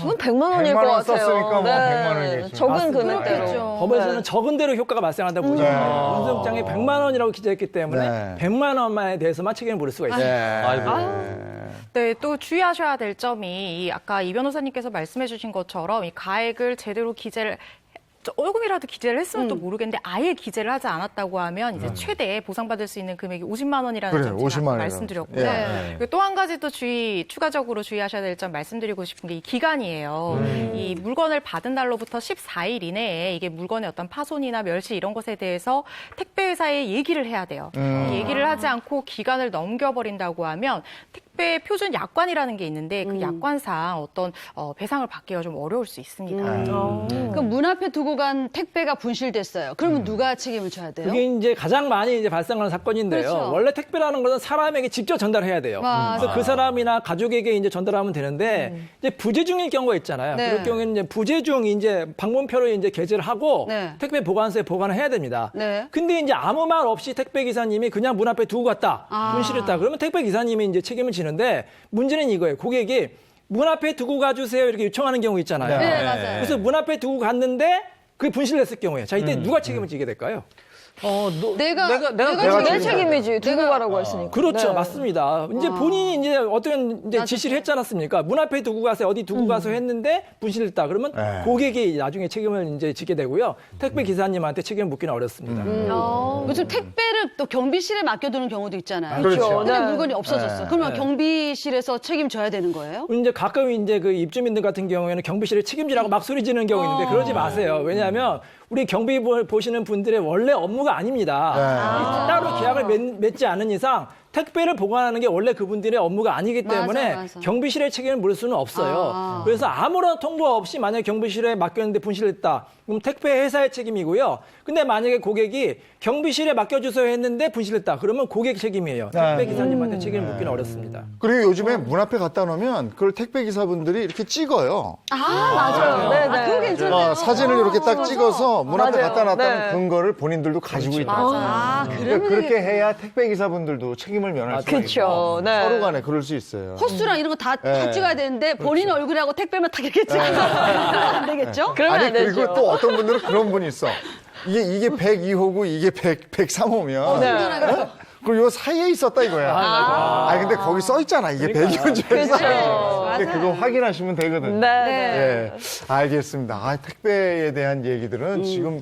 [SPEAKER 2] 그건 100만 원일
[SPEAKER 1] 100만
[SPEAKER 2] 것
[SPEAKER 1] 원
[SPEAKER 2] 같아요.
[SPEAKER 1] 썼으니까 뭐 100만 원이겠죠.
[SPEAKER 2] 적은 금액대로.
[SPEAKER 7] 그렇겠죠.
[SPEAKER 6] 법에서는 적은 대로 효과가 발생한다고 보죠. 운송장에 100만 원이라고 기재했기 때문에
[SPEAKER 1] 네.
[SPEAKER 6] 100만 원만에 대해서만 책임을 물을 수가 있어요.
[SPEAKER 7] 네, 또 주의하셔야 될 점이 아까 이 변호사님께서 말씀해주신 것처럼 이 가액을 제대로 기재를 조금이라도 기재를 했으면 또 모르겠는데 아예 기재를 하지 않았다고 하면 이제 최대 보상받을 수 있는 금액이 50만 원이라는
[SPEAKER 1] 그래요,
[SPEAKER 7] 점 제가
[SPEAKER 1] 50만 원이라고.
[SPEAKER 7] 말씀드렸고요.
[SPEAKER 1] 예.
[SPEAKER 7] 또 한 가지 또 추가적으로 주의하셔야 될 점 말씀드리고 싶은 게 이 기간이에요. 이 물건을 받은 날로부터 14일 이내에 이게 물건의 어떤 파손이나 멸시 이런 것에 대해서 택배회사에 얘기를 해야 돼요. 이 얘기를 하지 않고 기간을 넘겨버린다고 하면 택배 표준 약관이라는 게 있는데 그 약관상 어떤 배상을 받기가 좀 어려울 수 있습니다.
[SPEAKER 5] 그 문 앞에 두고 간 택배가 분실됐어요. 그러면 누가 책임을 져야 돼요?
[SPEAKER 6] 그게 이제 가장 많이 이제 발생하는 사건인데요.
[SPEAKER 5] 그렇죠.
[SPEAKER 6] 원래 택배라는 것은 사람에게 직접 전달해야 돼요.
[SPEAKER 5] 맞아.
[SPEAKER 6] 그래서 그 사람이나 가족에게 이제 전달하면 되는데 이제 부재중일 경우가 있잖아요.
[SPEAKER 5] 네.
[SPEAKER 6] 그럴 경우에는 이제 부재중 이제 방문표를 이제 게재를 하고
[SPEAKER 5] 네.
[SPEAKER 6] 택배 보관소에 보관을 해야 됩니다.
[SPEAKER 5] 네.
[SPEAKER 6] 근데 이제 아무 말 없이 택배 기사님이 그냥 문 앞에 두고 갔다. 분실했다. 그러면 택배 기사님이 이제 책임을 지는데 문제는 이거예요. 고객이 문 앞에 두고 가주세요 이렇게 요청하는 경우 있잖아요.
[SPEAKER 5] 네, 맞아요.
[SPEAKER 6] 그래서 문 앞에 두고 갔는데 그게 분실냈을 경우에 자 이때 누가 책임을 지게 될까요?
[SPEAKER 2] 내 책임이지. 두고 가라고 했으니까.
[SPEAKER 6] 그렇죠,
[SPEAKER 2] 네.
[SPEAKER 6] 맞습니다. 이제 본인이 이제 어떤 이제 지시를 했지 않았습니까? 문 앞에 두고 가세요, 어디 두고 가서 했는데 분실했다. 그러면
[SPEAKER 1] 네.
[SPEAKER 6] 고객이 나중에 책임을 이제 지게 되고요. 택배 기사님한테 책임을 묻기는 어렵습니다.
[SPEAKER 5] 요즘 택배를 또 경비실에 맡겨두는 경우도 있잖아요.
[SPEAKER 1] 그렇죠.
[SPEAKER 5] 근데
[SPEAKER 2] 네.
[SPEAKER 5] 물건이 없어졌어. 그러면
[SPEAKER 6] 네.
[SPEAKER 5] 경비실에서 책임져야 되는 거예요?
[SPEAKER 6] 이제 가끔 이제 그 입주민들 같은 경우에는 경비실에 책임지라고 막 소리 지르는 경우 있는데 그러지 마세요. 왜냐하면 우리 경비 보시는 분들의 원래 업무가 아닙니다. 따로 계약을 맺지 않은 이상 택배를 보관하는 게 원래 그분들의 업무가 아니기 때문에
[SPEAKER 5] 맞아.
[SPEAKER 6] 경비실의 책임을 물을 수는 없어요. 그래서 아무런 통보 없이 만약에 경비실에 맡겼는데 분실했다. 그럼 택배 회사의 책임이고요. 근데 만약에 고객이 경비실에 맡겨주세요 했는데 분실했다. 그러면 고객 책임이에요. 택배 기사님한테 책임을 묻기는 어렵습니다.
[SPEAKER 1] 그리고 요즘에 문 앞에 갖다 놓으면 그걸 택배 기사분들이 이렇게 찍어요.
[SPEAKER 2] 맞아요. 네네.
[SPEAKER 5] 그거 괜찮아요.
[SPEAKER 1] 사진을 이렇게 딱 찍어서 문 앞에
[SPEAKER 2] 맞아요.
[SPEAKER 1] 갖다 놨다는
[SPEAKER 2] 네.
[SPEAKER 1] 근거를 본인들도 가지고 있다. 그러니까 그렇게 해야 택배 기사분들도 책임을 면할 수가
[SPEAKER 2] 그쵸.
[SPEAKER 1] 있고
[SPEAKER 2] 네.
[SPEAKER 1] 서로 간에 그럴 수 있어요.
[SPEAKER 5] 호수랑 이런 거 다
[SPEAKER 1] 네.
[SPEAKER 5] 찍어야 되는데 본인 얼굴하고 택배만 딱 이렇게 찍으면 안 되겠죠?
[SPEAKER 2] 그러면
[SPEAKER 1] 아니
[SPEAKER 2] 안 되죠.
[SPEAKER 1] 그리고 또 어떤 분들은 그런 분이 있어. 이게 102호고 이게 103호면
[SPEAKER 5] 네.
[SPEAKER 1] 그리고 요 사이에 있었다 이거야. 아 근데 거기 써 있잖아. 이게 102호인 줄 알았어.
[SPEAKER 2] 그렇죠.
[SPEAKER 1] 근데 그거 확인하시면 되거든요.
[SPEAKER 2] 네.
[SPEAKER 1] 예, 알겠습니다. 택배에 대한 얘기들은 지금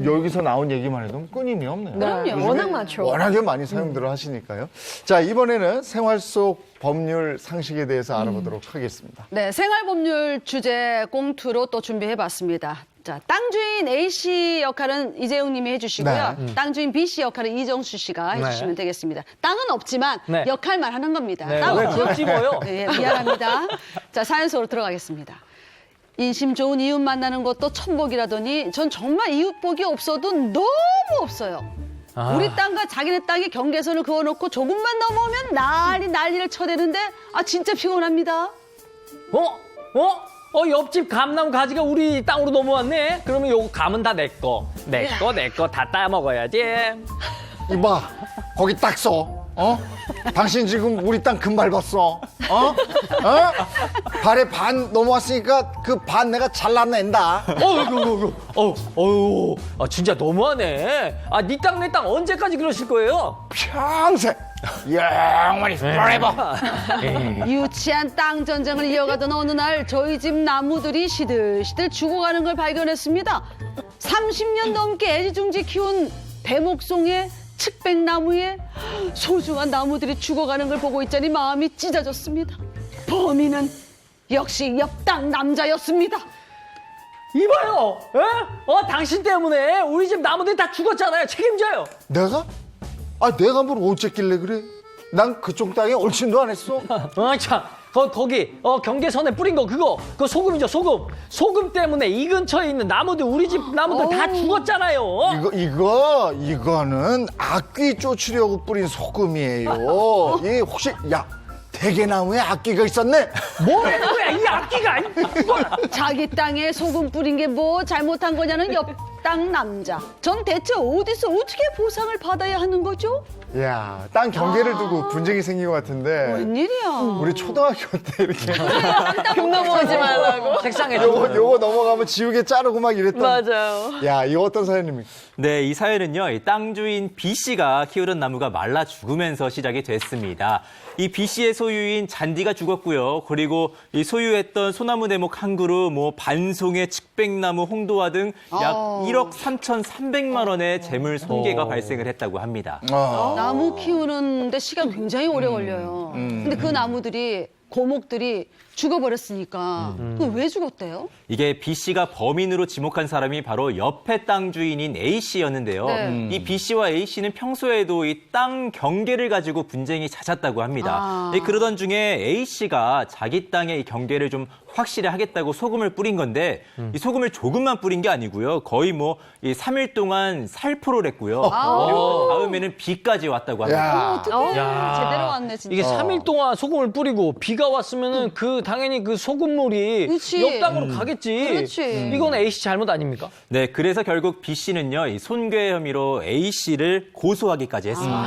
[SPEAKER 1] 여기서 나온 얘기만 해도 끊임이 없네요.
[SPEAKER 2] 그럼요.
[SPEAKER 1] 요즘에
[SPEAKER 2] 워낙 많죠.
[SPEAKER 1] 워낙에 많이 사용들을 하시니까요. 자, 이번에는 생활 속 법률 상식에 대해서 알아보도록 하겠습니다.
[SPEAKER 5] 네, 생활법률 주제 꽁투로 또 준비해봤습니다. 자, 땅 주인 A 씨 역할은 이재용 님이 해주시고요. 땅 주인 B 씨 역할은 이정수 씨가 해주시면 되겠습니다. 땅은 없지만
[SPEAKER 3] 네.
[SPEAKER 5] 역할만 하는 겁니다.
[SPEAKER 3] 네.
[SPEAKER 5] 땅
[SPEAKER 3] 왜
[SPEAKER 5] 없죠?
[SPEAKER 3] 그걸 찝어요?
[SPEAKER 5] 네, 미안합니다. 자, 사연 속으로 들어가겠습니다. 인심 좋은 이웃 만나는 것도 천복이라더니 전 정말 이웃복이 없어도 너무 없어요. 우리 땅과 자기네 땅에 경계선을 그어놓고 조금만 넘어오면 난리를 쳐대는데 진짜 피곤합니다.
[SPEAKER 3] 옆집 감나무 가지가 우리 땅으로 넘어왔네? 그러면 요거 감은 다 내 거. 내 거 다 따먹어야지.
[SPEAKER 1] 이봐, 거기 딱 써. 당신 지금 우리 땅 금 밟았어. 발에 반 넘어왔으니까 그 반 내가 잘라낸다.
[SPEAKER 3] 진짜 너무하네. 네 땅 내 땅 언제까지 그러실 거예요?
[SPEAKER 1] 평생. 영원히 forever.
[SPEAKER 5] 유치한 땅 전쟁을 이어가던 어느 날 저희 집 나무들이 시들시들 죽어가는 걸 발견했습니다. 30년 넘게 애지중지 키운 대목송의 측백나무에 소중한 나무들이 죽어가는 걸 보고 있자니 마음이 찢어졌습니다. 범인은 역시 옆땅 남자였습니다.
[SPEAKER 3] 이봐요. 당신 때문에 우리 집 나무들이 다 죽었잖아요. 책임져요.
[SPEAKER 1] 내가? 내가 뭘 어쨌길래 그래? 난 그쪽 땅에 얼씬도 안 했어.
[SPEAKER 3] 참. 거기 경계선에 뿌린 거 그거 소금이죠, 소금. 소금 때문에 이 근처에 있는 나무들 우리 집 나무들 다 죽었잖아요.
[SPEAKER 1] 이거는 악귀 쫓으려고 뿌린 소금이에요. 이게 혹시 대게나무에 악귀가 있었네?
[SPEAKER 3] 뭐야 이 악기가
[SPEAKER 5] 자기 땅에 소금 뿌린 게 뭐 잘못한 거냐는 옆 땅 남자. 전 대체 어디서 어떻게 보상을 받아야 하는 거죠?
[SPEAKER 1] 야, 땅 경계를 두고 분쟁이 생긴 것 같은데.
[SPEAKER 5] 웬일이야?
[SPEAKER 1] 우리 초등학교 때 이렇게
[SPEAKER 2] 금 넘어오지 말라고.
[SPEAKER 3] 책상에
[SPEAKER 1] 요거 넘어가면 지우개 자르고 막 이랬던.
[SPEAKER 2] 맞아요.
[SPEAKER 1] 야, 이거 어떤 사연입니까?
[SPEAKER 4] 네, 이 사연은요, 이 땅 주인 B 씨가 키우던 나무가 말라 죽으면서 시작이 됐습니다. 이 B 씨의 소유인 잔디가 죽었고요. 그리고 이 소유했던 소나무 대목 한 그루, 반송의 측백나무, 홍도화 등 약 1억 3,300만 원의 재물 손괴가 발생을 했다고 합니다.
[SPEAKER 5] 나무 키우는데 시간 굉장히 오래 걸려요. 근데 그 나무들이 고목들이 죽어버렸으니까 그럼 왜 죽었대요?
[SPEAKER 4] 이게 B 씨가 범인으로 지목한 사람이 바로 옆에 땅 주인인 A 씨였는데요.
[SPEAKER 5] 네.
[SPEAKER 4] 이 B 씨와 A 씨는 평소에도 이 땅 경계를 가지고 분쟁이 잦았다고 합니다. 그러던 중에 A 씨가 자기 땅의 이 경계를 좀 확실히 하겠다고 소금을 뿌린 건데 이 소금을 조금만 뿌린 게 아니고요. 거의 이 3일 동안 살포를 했고요. 그리고 다음에는 비까지 왔다고 합니다.
[SPEAKER 5] 어떡해. 제대로 왔네 진짜.
[SPEAKER 3] 이게 3일 동안 소금을 뿌리고 비가 왔으면은 당연히 그 소금물이
[SPEAKER 5] 그치.
[SPEAKER 3] 옆 땅으로 가겠지.
[SPEAKER 5] 그렇지.
[SPEAKER 3] 이건 A 씨 잘못 아닙니까?
[SPEAKER 4] 네, 그래서 결국 B 씨는요, 이 손괴 혐의로 A 씨를 고소하기까지 했습니다.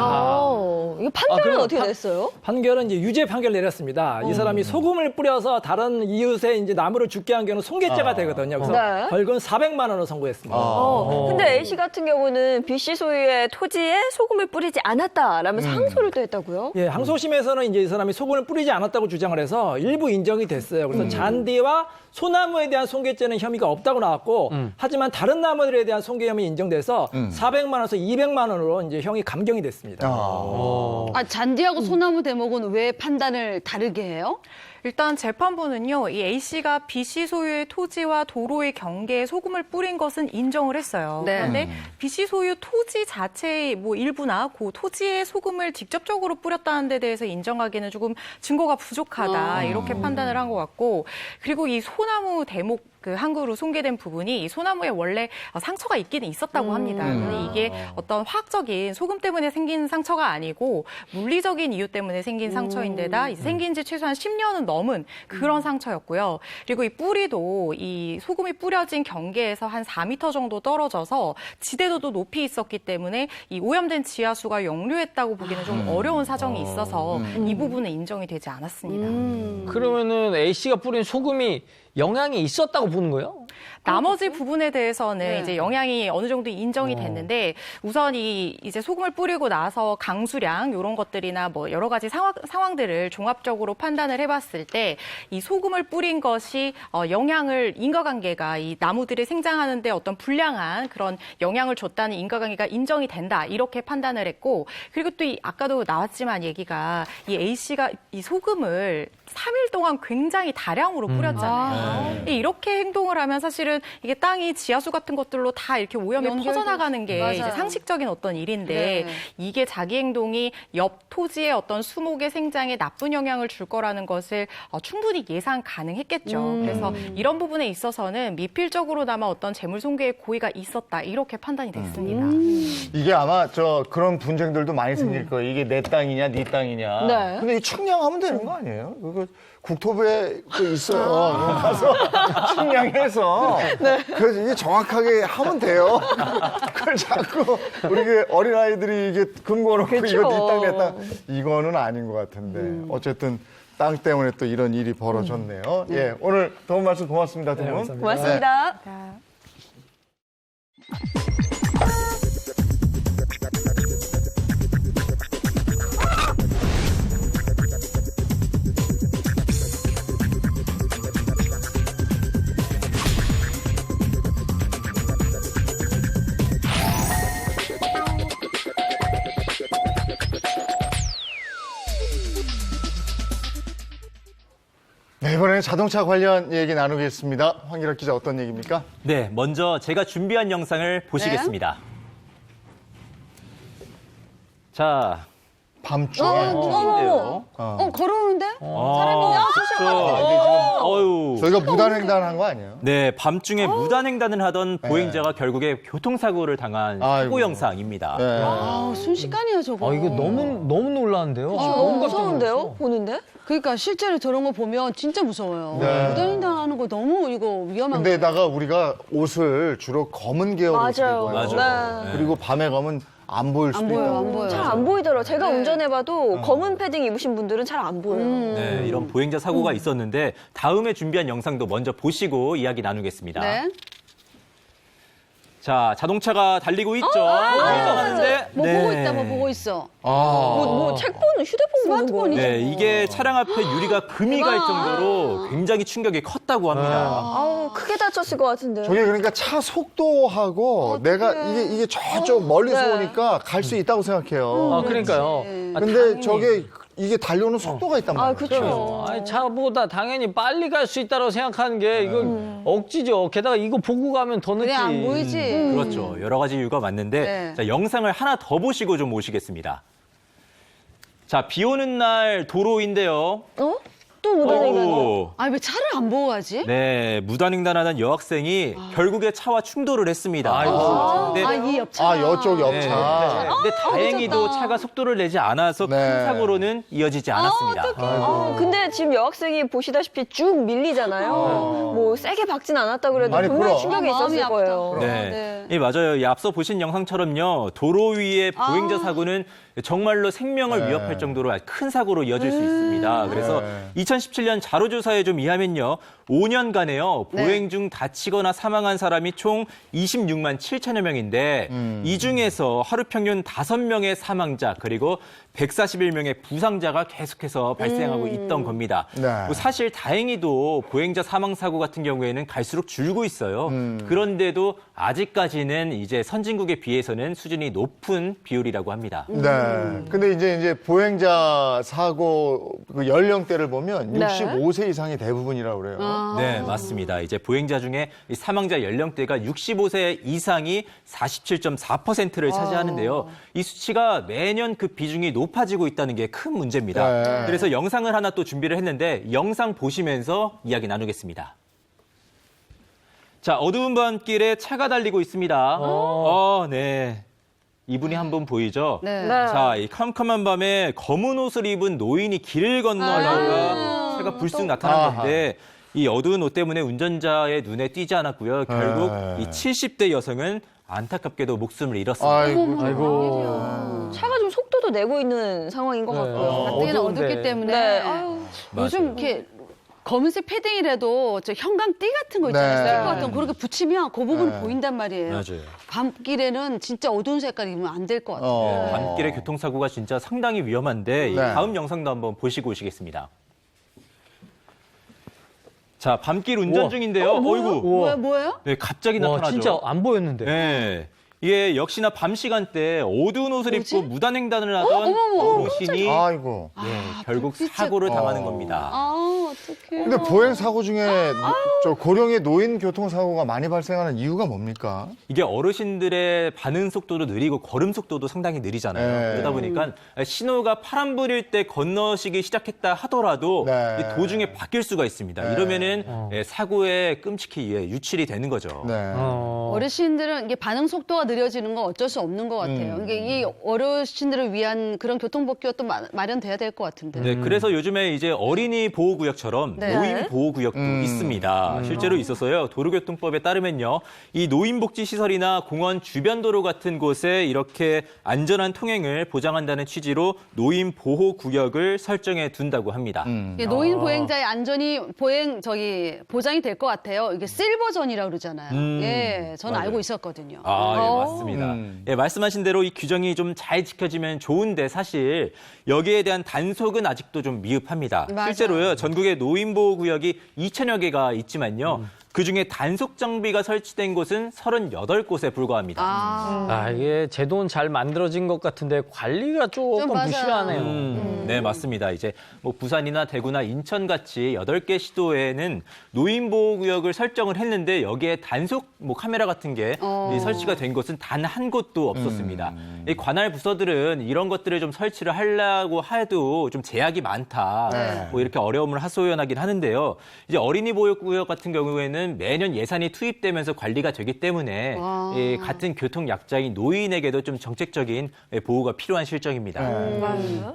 [SPEAKER 2] 이거 판결은
[SPEAKER 3] 그럼
[SPEAKER 2] 어떻게 됐어요?
[SPEAKER 6] 판결은 이제 유죄 판결 내렸습니다. 이 사람이 소금을 뿌려서 다른 이웃의 이제 나무를 죽게 한 경우는 손괴죄가 되거든요. 그래서
[SPEAKER 2] 네.
[SPEAKER 6] 벌금 400만 원을 선고했습니다.
[SPEAKER 2] 근데 A 씨 같은 경우는 B 씨 소유의 토지에 소금을 뿌리지 않았다라면서 항소를 또 했다고요?
[SPEAKER 6] 예, 항소심에서는 이제 이 사람이 소금을 뿌리지 않았다고 주장을 해서 일부 인정이 됐어요. 그래서 잔디와 소나무에 대한 손괴죄는 혐의가 없다고 나왔고, 하지만 다른 나무들에 대한 손괴 혐의 인정돼서 400만 원에서 200만 원으로 이제 형이 감경이 됐습니다.
[SPEAKER 5] 잔디하고 소나무 대목은 왜 판단을 다르게 해요?
[SPEAKER 7] 일단 재판부는요, 이 A 씨가 B 씨 소유의 토지와 도로의 경계에 소금을 뿌린 것은 인정을 했어요.
[SPEAKER 5] 네.
[SPEAKER 7] 그런데 B 씨 소유 토지 자체의 일부나 그 토지에 소금을 직접적으로 뿌렸다는 데 대해서 인정하기에는 조금 증거가 부족하다 이렇게 판단을 한 것 같고, 그리고 이 소나무 대목 그 한 그루 손괴된 부분이 이 소나무에 원래 상처가 있기는 있었다고 합니다. 근데 이게 어떤 화학적인 소금 때문에 생긴 상처가 아니고 물리적인 이유 때문에 생긴 상처인데다 이제 생긴 지 최소한 10년은 넘은 그런 상처였고요. 그리고 이 뿌리도 이 소금이 뿌려진 경계에서 한 4m 정도 떨어져서 지대도도 높이 있었기 때문에 이 오염된 지하수가 역류했다고 보기는 좀 어려운 사정이 있어서 이 부분은 인정이 되지 않았습니다.
[SPEAKER 3] 그러면은 A 씨가 뿌린 소금이 영향이 있었다고 보는 거예요?
[SPEAKER 7] 나머지 부분에 대해서는
[SPEAKER 5] 네.
[SPEAKER 7] 이제 영향이 어느 정도 인정이 됐는데 우선 이제 소금을 뿌리고 나서 강수량 이런 것들이나 여러 가지 상황들을 종합적으로 판단을 해봤을 때 이 소금을 뿌린 것이 영향을 인과관계가 이 나무들이 생장하는데 어떤 불량한 그런 영향을 줬다는 인과관계가 인정이 된다 이렇게 판단을 했고, 그리고 또 아까도 나왔지만 얘기가 이 A 씨가 이 소금을 3일 동안 굉장히 다량으로 뿌렸잖아요. 이렇게 행동을 하면 사실은 이게 땅이 지하수 같은 것들로 다 이렇게 오염이 퍼져나가는 게
[SPEAKER 5] 맞아요.
[SPEAKER 7] 이제 상식적인 어떤 일인데
[SPEAKER 5] 네.
[SPEAKER 7] 이게 자기 행동이 옆 토지의 어떤 수목의 생장에 나쁜 영향을 줄 거라는 것을 충분히 예상 가능했겠죠. 그래서 이런 부분에 있어서는 미필적으로나마 어떤 재물 손괴의 고의가 있었다 이렇게 판단이 됐습니다.
[SPEAKER 1] 이게 아마 그런 분쟁들도 많이 생길 거예요. 이게 내 땅이냐, 네 땅이냐.
[SPEAKER 2] 네.
[SPEAKER 1] 근데 이 측량하면 되는 거 아니에요? 그거 국토부에 있어요. 가서 측량해서 그래서 이게 정확하게 하면 돼요. 그걸 자꾸 우리 어린아이들이 이게 금고 놓고 이거 네 땅, 내 땅. 이거는 아닌 것 같은데. 어쨌든 땅 때문에 또 이런 일이 벌어졌네요. 예, 오늘 도움 말씀 고맙습니다, 두 분.
[SPEAKER 6] 감사합니다.
[SPEAKER 2] 고맙습니다.
[SPEAKER 1] 네, 이번에는 자동차 관련 얘기 나누겠습니다. 황기락 기자 어떤 얘기입니까?
[SPEAKER 4] 네, 먼저 제가 준비한 영상을 보시겠습니다. 자,
[SPEAKER 1] 밤중에.
[SPEAKER 4] 인데요.
[SPEAKER 5] 걸어오는데?
[SPEAKER 4] 어유.
[SPEAKER 1] 저희가 무단횡단한 거 아니에요?
[SPEAKER 4] 네, 밤중에 무단횡단을 하던 보행자가 결국에 교통사고를 당한
[SPEAKER 1] 아이고.
[SPEAKER 4] 사고 영상입니다.
[SPEAKER 1] 네.
[SPEAKER 5] 아, 순식간이야 저거.
[SPEAKER 3] 이거 너무 놀라는데요.
[SPEAKER 2] 너무 무서운데요? 보는데?
[SPEAKER 5] 그러니까 실제로 저런 거 보면 진짜 무서워요.
[SPEAKER 1] 네.
[SPEAKER 5] 무단횡단하는 거 너무 이거 위험한 거.
[SPEAKER 1] 근데다가 우리가 옷을 주로 검은 계열 옷을
[SPEAKER 2] 맞아요.
[SPEAKER 1] 입어요.
[SPEAKER 4] 맞아요. 네.
[SPEAKER 1] 그리고 밤에 가면 안 보일 수도
[SPEAKER 5] 안 보여요,
[SPEAKER 1] 있고.
[SPEAKER 5] 안 보여요.
[SPEAKER 2] 잘 안 보이더라고요. 제가
[SPEAKER 5] 네.
[SPEAKER 2] 운전해봐도 검은 패딩 입으신 분들은 잘 안 보여요.
[SPEAKER 4] 네, 이런 보행자 사고가 있었는데 다음에 준비한 영상도 먼저 보시고 이야기 나누겠습니다.
[SPEAKER 5] 네.
[SPEAKER 4] 자, 자동차가 달리고 있죠. 가는데
[SPEAKER 5] 뭐 보고 있다, 뭐 보고 있어.
[SPEAKER 2] 책 보는 휴대폰 보는 거.
[SPEAKER 5] 스마트폰이죠.
[SPEAKER 4] 네, 이게 차량 앞에 유리가 금이 갈 정도로 굉장히 충격이 컸다고 합니다.
[SPEAKER 2] 아우 크게 다쳤을 것 같은데요.
[SPEAKER 1] 저게 그러니까 차 속도하고 내가 이게 저쪽 멀리서
[SPEAKER 2] 네.
[SPEAKER 1] 오니까 갈 수 있다고 생각해요.
[SPEAKER 3] 그러니까요.
[SPEAKER 1] 근데
[SPEAKER 3] 당연히.
[SPEAKER 1] 저게 이게 달려오는 속도가 있단 말이에요.
[SPEAKER 2] 그렇죠.
[SPEAKER 3] 아니, 차보다 당연히 빨리 갈 수 있다고 생각하는 게 이거 억지죠. 게다가 이거 보고 가면 더 늦지.
[SPEAKER 5] 그래 안 보이지.
[SPEAKER 4] 그렇죠. 여러 가지 이유가 많는데
[SPEAKER 5] 네.
[SPEAKER 4] 자, 영상을 하나 더 보시고 좀 모시겠습니다. 자, 비 오는 날 도로인데요.
[SPEAKER 2] 또 무단횡단.
[SPEAKER 4] 어이구.
[SPEAKER 5] 아니 왜 차를 안 보고 가지?
[SPEAKER 4] 네, 무단횡단하던 여학생이 결국에 차와 충돌을 했습니다. 근데
[SPEAKER 5] 이 옆차.
[SPEAKER 1] 아, 여쪽 옆차.
[SPEAKER 4] 네. 근데 다행히도
[SPEAKER 5] 늦었다.
[SPEAKER 4] 차가 속도를 내지 않아서
[SPEAKER 1] 네.
[SPEAKER 4] 큰 사고로는 이어지지 않았습니다.
[SPEAKER 2] 근데 지금 여학생이 보시다시피 쭉 밀리잖아요. 뭐 세게 박진 않았다 그래도
[SPEAKER 1] 아니,
[SPEAKER 2] 분명히
[SPEAKER 1] 그럼.
[SPEAKER 2] 충격이
[SPEAKER 5] 마음이
[SPEAKER 2] 있었을
[SPEAKER 5] 아프다.
[SPEAKER 2] 거예요.
[SPEAKER 4] 네. 예, 맞아요. 이 앞서 보신 영상처럼요. 도로 위의 보행자 사고는 정말로 생명을
[SPEAKER 1] 네.
[SPEAKER 4] 위협할 정도로 큰 사고로 이어질 수 있습니다. 그래서 2017년 자료조사에 좀 의하면요. 5년간에요. 보행 중 다치거나 사망한 사람이 총 26만 7천여 명인데 이 중에서 하루 평균 5명의 사망자 그리고 141명의 부상자가 계속해서 발생하고 있던 겁니다.
[SPEAKER 1] 네.
[SPEAKER 4] 사실 다행히도 보행자 사망 사고 같은 경우에는 갈수록 줄고 있어요. 그런데도 아직까지는 이제 선진국에 비해서는 수준이 높은 비율이라고 합니다.
[SPEAKER 1] 네. 근데 이제 보행자 사고 그 연령대를 보면 65세 이상이 대부분이라고 그래요.
[SPEAKER 4] 네, 맞습니다. 이제 보행자 중에 이 사망자 연령대가 65세 이상이 47.4%를 차지하는데요. 이 수치가 매년 그 비중이 높아지고 있다는 게 큰 문제입니다.
[SPEAKER 1] 네.
[SPEAKER 4] 그래서 영상을 하나 또 준비를 했는데 영상 보시면서 이야기 나누겠습니다. 자, 어두운 밤길에 차가 달리고 있습니다. 네. 이분이 한 분 보이죠?
[SPEAKER 5] 네.
[SPEAKER 4] 자, 이 캄캄한 밤에 검은 옷을 입은 노인이 길을 건너다가 차가 불쑥 나타난 건데 이 어두운 옷 때문에 운전자의 눈에 띄지 않았고요. 결국 이 70대 여성은 안타깝게도 목숨을 잃었습니다.
[SPEAKER 1] 아이고.
[SPEAKER 2] 차가 좀 속도도 내고 있는 상황인 것 같고요.
[SPEAKER 5] 가뜩이나
[SPEAKER 3] 어두운데.
[SPEAKER 5] 어둡기 때문에.
[SPEAKER 2] 네.
[SPEAKER 5] 아유,
[SPEAKER 4] 맞아요.
[SPEAKER 5] 요즘 이렇게 검은색 패딩이라도 저 형광띠 같은 거
[SPEAKER 1] 네.
[SPEAKER 5] 있잖아요. 스티커 같은 거 그렇게 붙이면 그 부분 보인단 말이에요.
[SPEAKER 4] 맞아요.
[SPEAKER 5] 밤길에는 진짜 어두운 색깔 입으면 안 될 것 같아요.
[SPEAKER 4] 밤길의 교통사고가 진짜 상당히 위험한데 이
[SPEAKER 1] 네.
[SPEAKER 4] 다음 영상도 한번 보시고 오시겠습니다. 자, 밤길 운전
[SPEAKER 3] 우와.
[SPEAKER 4] 중인데요. 어이구.
[SPEAKER 5] 뭐예요?
[SPEAKER 4] 네, 갑자기
[SPEAKER 3] 와,
[SPEAKER 4] 나타나죠.
[SPEAKER 3] 진짜 안 보였는데.
[SPEAKER 4] 네. 이게 역시나 밤 시간대 어두운 옷을
[SPEAKER 5] 뭐지?
[SPEAKER 4] 입고 무단횡단을 하던
[SPEAKER 5] 어머머,
[SPEAKER 4] 어르신이
[SPEAKER 1] 아이고.
[SPEAKER 4] 결국
[SPEAKER 5] 불빛에-
[SPEAKER 4] 사고를 당하는 겁니다.
[SPEAKER 5] 어떡해.
[SPEAKER 1] 근데 보행 사고 중에 저 고령의 노인 교통 사고가 많이 발생하는 이유가 뭡니까?
[SPEAKER 4] 이게 어르신들의 반응 속도도 느리고 걸음 속도도 상당히 느리잖아요.
[SPEAKER 1] 네.
[SPEAKER 4] 그러다 보니까 신호가 파란불일 때 건너시기 시작했다 하더라도
[SPEAKER 1] 네.
[SPEAKER 4] 이 도중에 바뀔 수가 있습니다.
[SPEAKER 1] 네.
[SPEAKER 4] 이러면은 사고에 끔찍히 유출이 되는 거죠.
[SPEAKER 1] 네.
[SPEAKER 5] 어르신들은 이게 반응 속도가 느려지는 건 어쩔 수 없는 것 같아요. 이게 이 어르신들을 위한 그런 교통법규가 또 마련돼야 될 것 같은데.
[SPEAKER 4] 네, 그래서 요즘에 이제 어린이 보호구역처럼
[SPEAKER 5] 네.
[SPEAKER 4] 노인 보호구역도 있습니다. 실제로 있어서요. 도로교통법에 따르면요, 이 노인복지시설이나 공원 주변 도로 같은 곳에 이렇게 안전한 통행을 보장한다는 취지로 노인 보호구역을 설정해 둔다고 합니다.
[SPEAKER 5] 이게 노인 보행자의 안전이 보장이 될 것 같아요. 이게 실버존이라고 그러잖아요. 예, 저는
[SPEAKER 4] 맞아요.
[SPEAKER 5] 알고 있었거든요.
[SPEAKER 4] 예, 맞습니다. 예, 말씀하신 대로 이 규정이 좀 잘 지켜지면 좋은데 사실 여기에 대한 단속은 아직도 좀 미흡합니다.
[SPEAKER 5] 맞아요.
[SPEAKER 4] 실제로요, 전국에 노인보호구역이 2,000여 개가 있지만요, 그중에 단속 장비가 설치된 곳은 38곳에 불과합니다.
[SPEAKER 3] 이게 제도는 잘 만들어진 것 같은데 관리가 조금
[SPEAKER 5] 맞아요.
[SPEAKER 3] 부실하네요.
[SPEAKER 4] 네, 맞습니다. 이제 뭐 부산이나 대구나 인천 같이 8개 시도에는 노인보호구역을 설정을 했는데 여기에 단속 카메라 같은 게 이 설치가 된 곳은 단 한 곳도 없었습니다. 이 관할 부서들은 이런 것들을 좀 설치를 하려고 해도 좀 제약이 많다. 뭐 이렇게 어려움을 하소연하긴 하는데요. 이제 어린이 보호구역 같은 경우에는 매년 예산이 투입되면서 관리가 되기 때문에 이 같은 교통 약자인 노인에게도 좀 정책적인 보호가 필요한 실정입니다.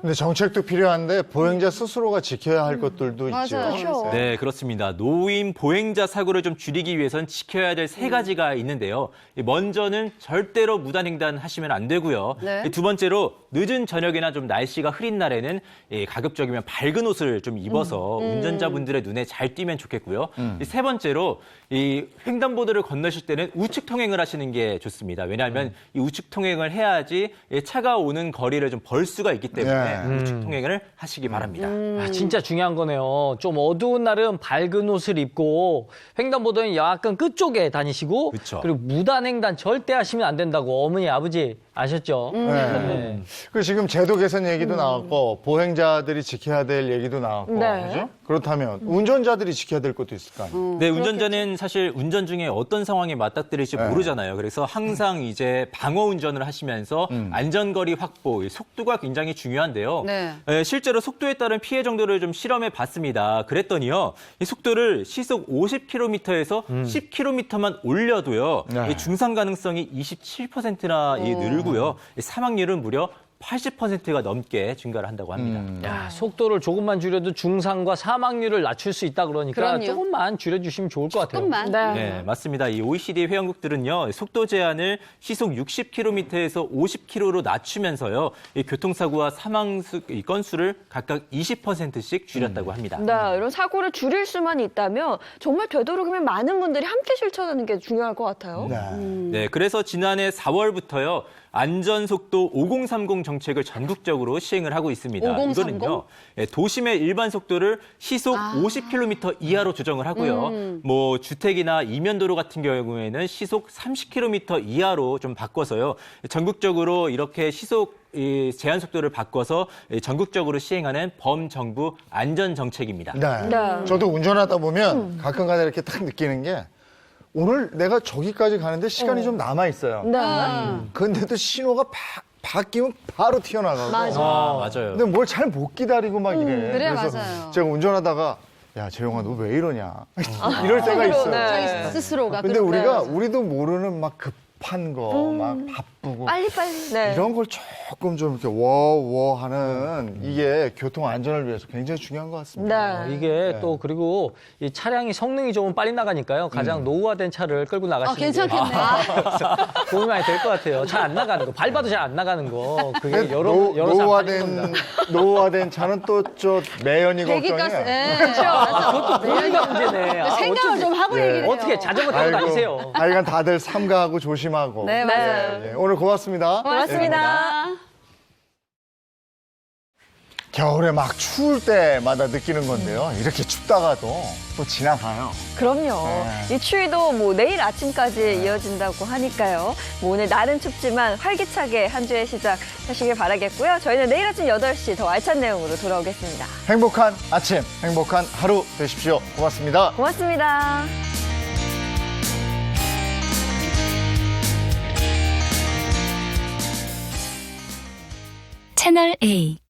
[SPEAKER 1] 근데 정책도 필요한데 보행자 스스로가 지켜야 할 것들도 있죠.
[SPEAKER 5] 맞아요.
[SPEAKER 4] 네, 그렇습니다. 노인 보행자 사고를 좀 줄이기 위해선 지켜야 될 3가지가 있는데요. 먼저는 절대로 무단횡단 하시면 안 되고요.
[SPEAKER 5] 네.
[SPEAKER 4] 두 번째로 늦은 저녁이나 좀 날씨가 흐린 날에는 가급적이면 밝은 옷을 좀 입어서 운전자분들의 눈에 잘 띄면 좋겠고요. 세 번째로 이 횡단보도를 건너실 때는 우측 통행을 하시는 게 좋습니다. 왜냐하면 이 우측 통행을 해야지 차가 오는 거리를 좀 벌 수가 있기 때문에 우측 통행을 하시기 바랍니다.
[SPEAKER 3] 진짜 중요한 거네요. 좀 어두운 날은 밝은 옷을 입고 횡단보도는 약간 끝쪽에 다니시고
[SPEAKER 4] 그쵸.
[SPEAKER 3] 그리고 무단횡단 절대 하시면 안 된다고 어머니 아버지 아셨죠? 네.
[SPEAKER 1] 그리고 지금 제도 개선 얘기도 나왔고 보행자들이 지켜야 될 얘기도 나왔고
[SPEAKER 2] 네.
[SPEAKER 1] 그죠? 그렇다면 운전자들이 지켜야 될 것도 있을 거 아니에요.
[SPEAKER 4] 네, 운전자는 사실 운전 중에 어떤 상황에 맞닥뜨릴지 모르잖아요. 그래서 항상 이제 방어 운전을 하시면서 안전거리 확보, 이 속도가 굉장히 중요한데요.
[SPEAKER 5] 네.
[SPEAKER 4] 실제로 속도에 따른 피해 정도를 좀 실험해 봤습니다. 그랬더니요, 이 속도를 시속 50km에서 10km만 올려도요,
[SPEAKER 1] 네.
[SPEAKER 4] 이 중상 가능성이 27%나 늘고요, 이 사망률은 무려 80%가 넘게 증가를 한다고 합니다.
[SPEAKER 3] 야, 속도를 조금만 줄여도 중상과 사망률을 낮출 수 있다 그러니까
[SPEAKER 5] 그럼요.
[SPEAKER 3] 조금만 줄여주시면 좋을 것 같아요.
[SPEAKER 5] 조금만.
[SPEAKER 4] 네, 맞습니다. 이 OECD 회원국들은요, 속도 제한을 시속 60km에서 50km로 낮추면서요, 이 교통사고와 사망 이 건수를 각각 20%씩 줄였다고 합니다.
[SPEAKER 2] 네, 이런 사고를 줄일 수만 있다면 정말 되도록이면 많은 분들이 함께 실천하는 게 중요할 것 같아요.
[SPEAKER 4] 네, 그래서 지난해 4월부터요, 안전속도 5030 정책을 전국적으로 시행을 하고 있습니다.
[SPEAKER 5] 5030?
[SPEAKER 4] 이거는요, 도심의 일반 속도를 시속 50km 이하로 조정을 하고요. 뭐 주택이나 이면도로 같은 경우에는 시속 30km 이하로 좀 바꿔서요. 전국적으로 이렇게 시속 이 제한 속도를 바꿔서 전국적으로 시행하는 범정부 안전 정책입니다.
[SPEAKER 1] 네.
[SPEAKER 2] 네.
[SPEAKER 1] 저도 운전하다 보면 가끔가다 이렇게 딱 느끼는 게 오늘 내가 저기까지 가는데 시간이 좀 남아 있어요.
[SPEAKER 2] 네.
[SPEAKER 1] 근데도 신호가 바뀌면 바로 튀어나가고.
[SPEAKER 4] 맞아요.
[SPEAKER 1] 근데 뭘 잘 못 기다리고 막 이래.
[SPEAKER 5] 그래,
[SPEAKER 1] 그래서
[SPEAKER 5] 맞아요.
[SPEAKER 1] 제가 운전하다가 야, 재용아 너 왜 이러냐. 이럴 때가 있어요.
[SPEAKER 2] 네.
[SPEAKER 5] 자기 스스로가.
[SPEAKER 1] 근데
[SPEAKER 5] 그렇게.
[SPEAKER 1] 우리가 우리도 모르는 막 급한 거, 막 바쁘고
[SPEAKER 2] 빨리빨리. 네.
[SPEAKER 1] 이런 걸 조금 좀 이렇게 워워 하는 이게 교통 안전을 위해서 굉장히 중요한 것 같습니다.
[SPEAKER 2] 네.
[SPEAKER 3] 이게 또 그리고 이 차량이 성능이 좋으면 빨리 나가니까요. 가장 노후화된 차를 끌고 나가시는 게
[SPEAKER 5] 괜찮겠네.
[SPEAKER 3] 도움이 많이 될 것 같아요. 잘 안 나가는 거, 밟아도 잘 안 나가는 거. 그게
[SPEAKER 1] 근데
[SPEAKER 3] 여러 사람 빠진 겁니다.
[SPEAKER 1] 노후화된 차는 또 저 매연이
[SPEAKER 5] 배기가스.
[SPEAKER 1] 걱정이야.
[SPEAKER 5] 네.
[SPEAKER 3] 그것도 보니까 문제네. 아,
[SPEAKER 5] 생각을
[SPEAKER 3] 어쩐지.
[SPEAKER 5] 좀 하고 얘기를 해요.
[SPEAKER 3] 어떻게 자전거 타고 다니세요?
[SPEAKER 1] 하여간 다들 삼가하고 조심하고.
[SPEAKER 5] 네, 맞아요.
[SPEAKER 1] 네, 오늘 고맙습니다.
[SPEAKER 2] 고맙습니다.
[SPEAKER 1] 겨울에 막 추울 때마다 느끼는 건데요. 이렇게 춥다가도 또 지나가요.
[SPEAKER 2] 그럼요. 이 추위도 뭐 내일 아침까지 이어진다고 하니까요. 뭐 오늘 날은 춥지만 활기차게 한 주의 시작 하시길 바라겠고요. 저희는 내일 아침 8시 더 알찬 내용으로 돌아오겠습니다.
[SPEAKER 1] 행복한 아침, 행복한 하루 되십시오. 고맙습니다.
[SPEAKER 2] 고맙습니다.
[SPEAKER 8] 채널 A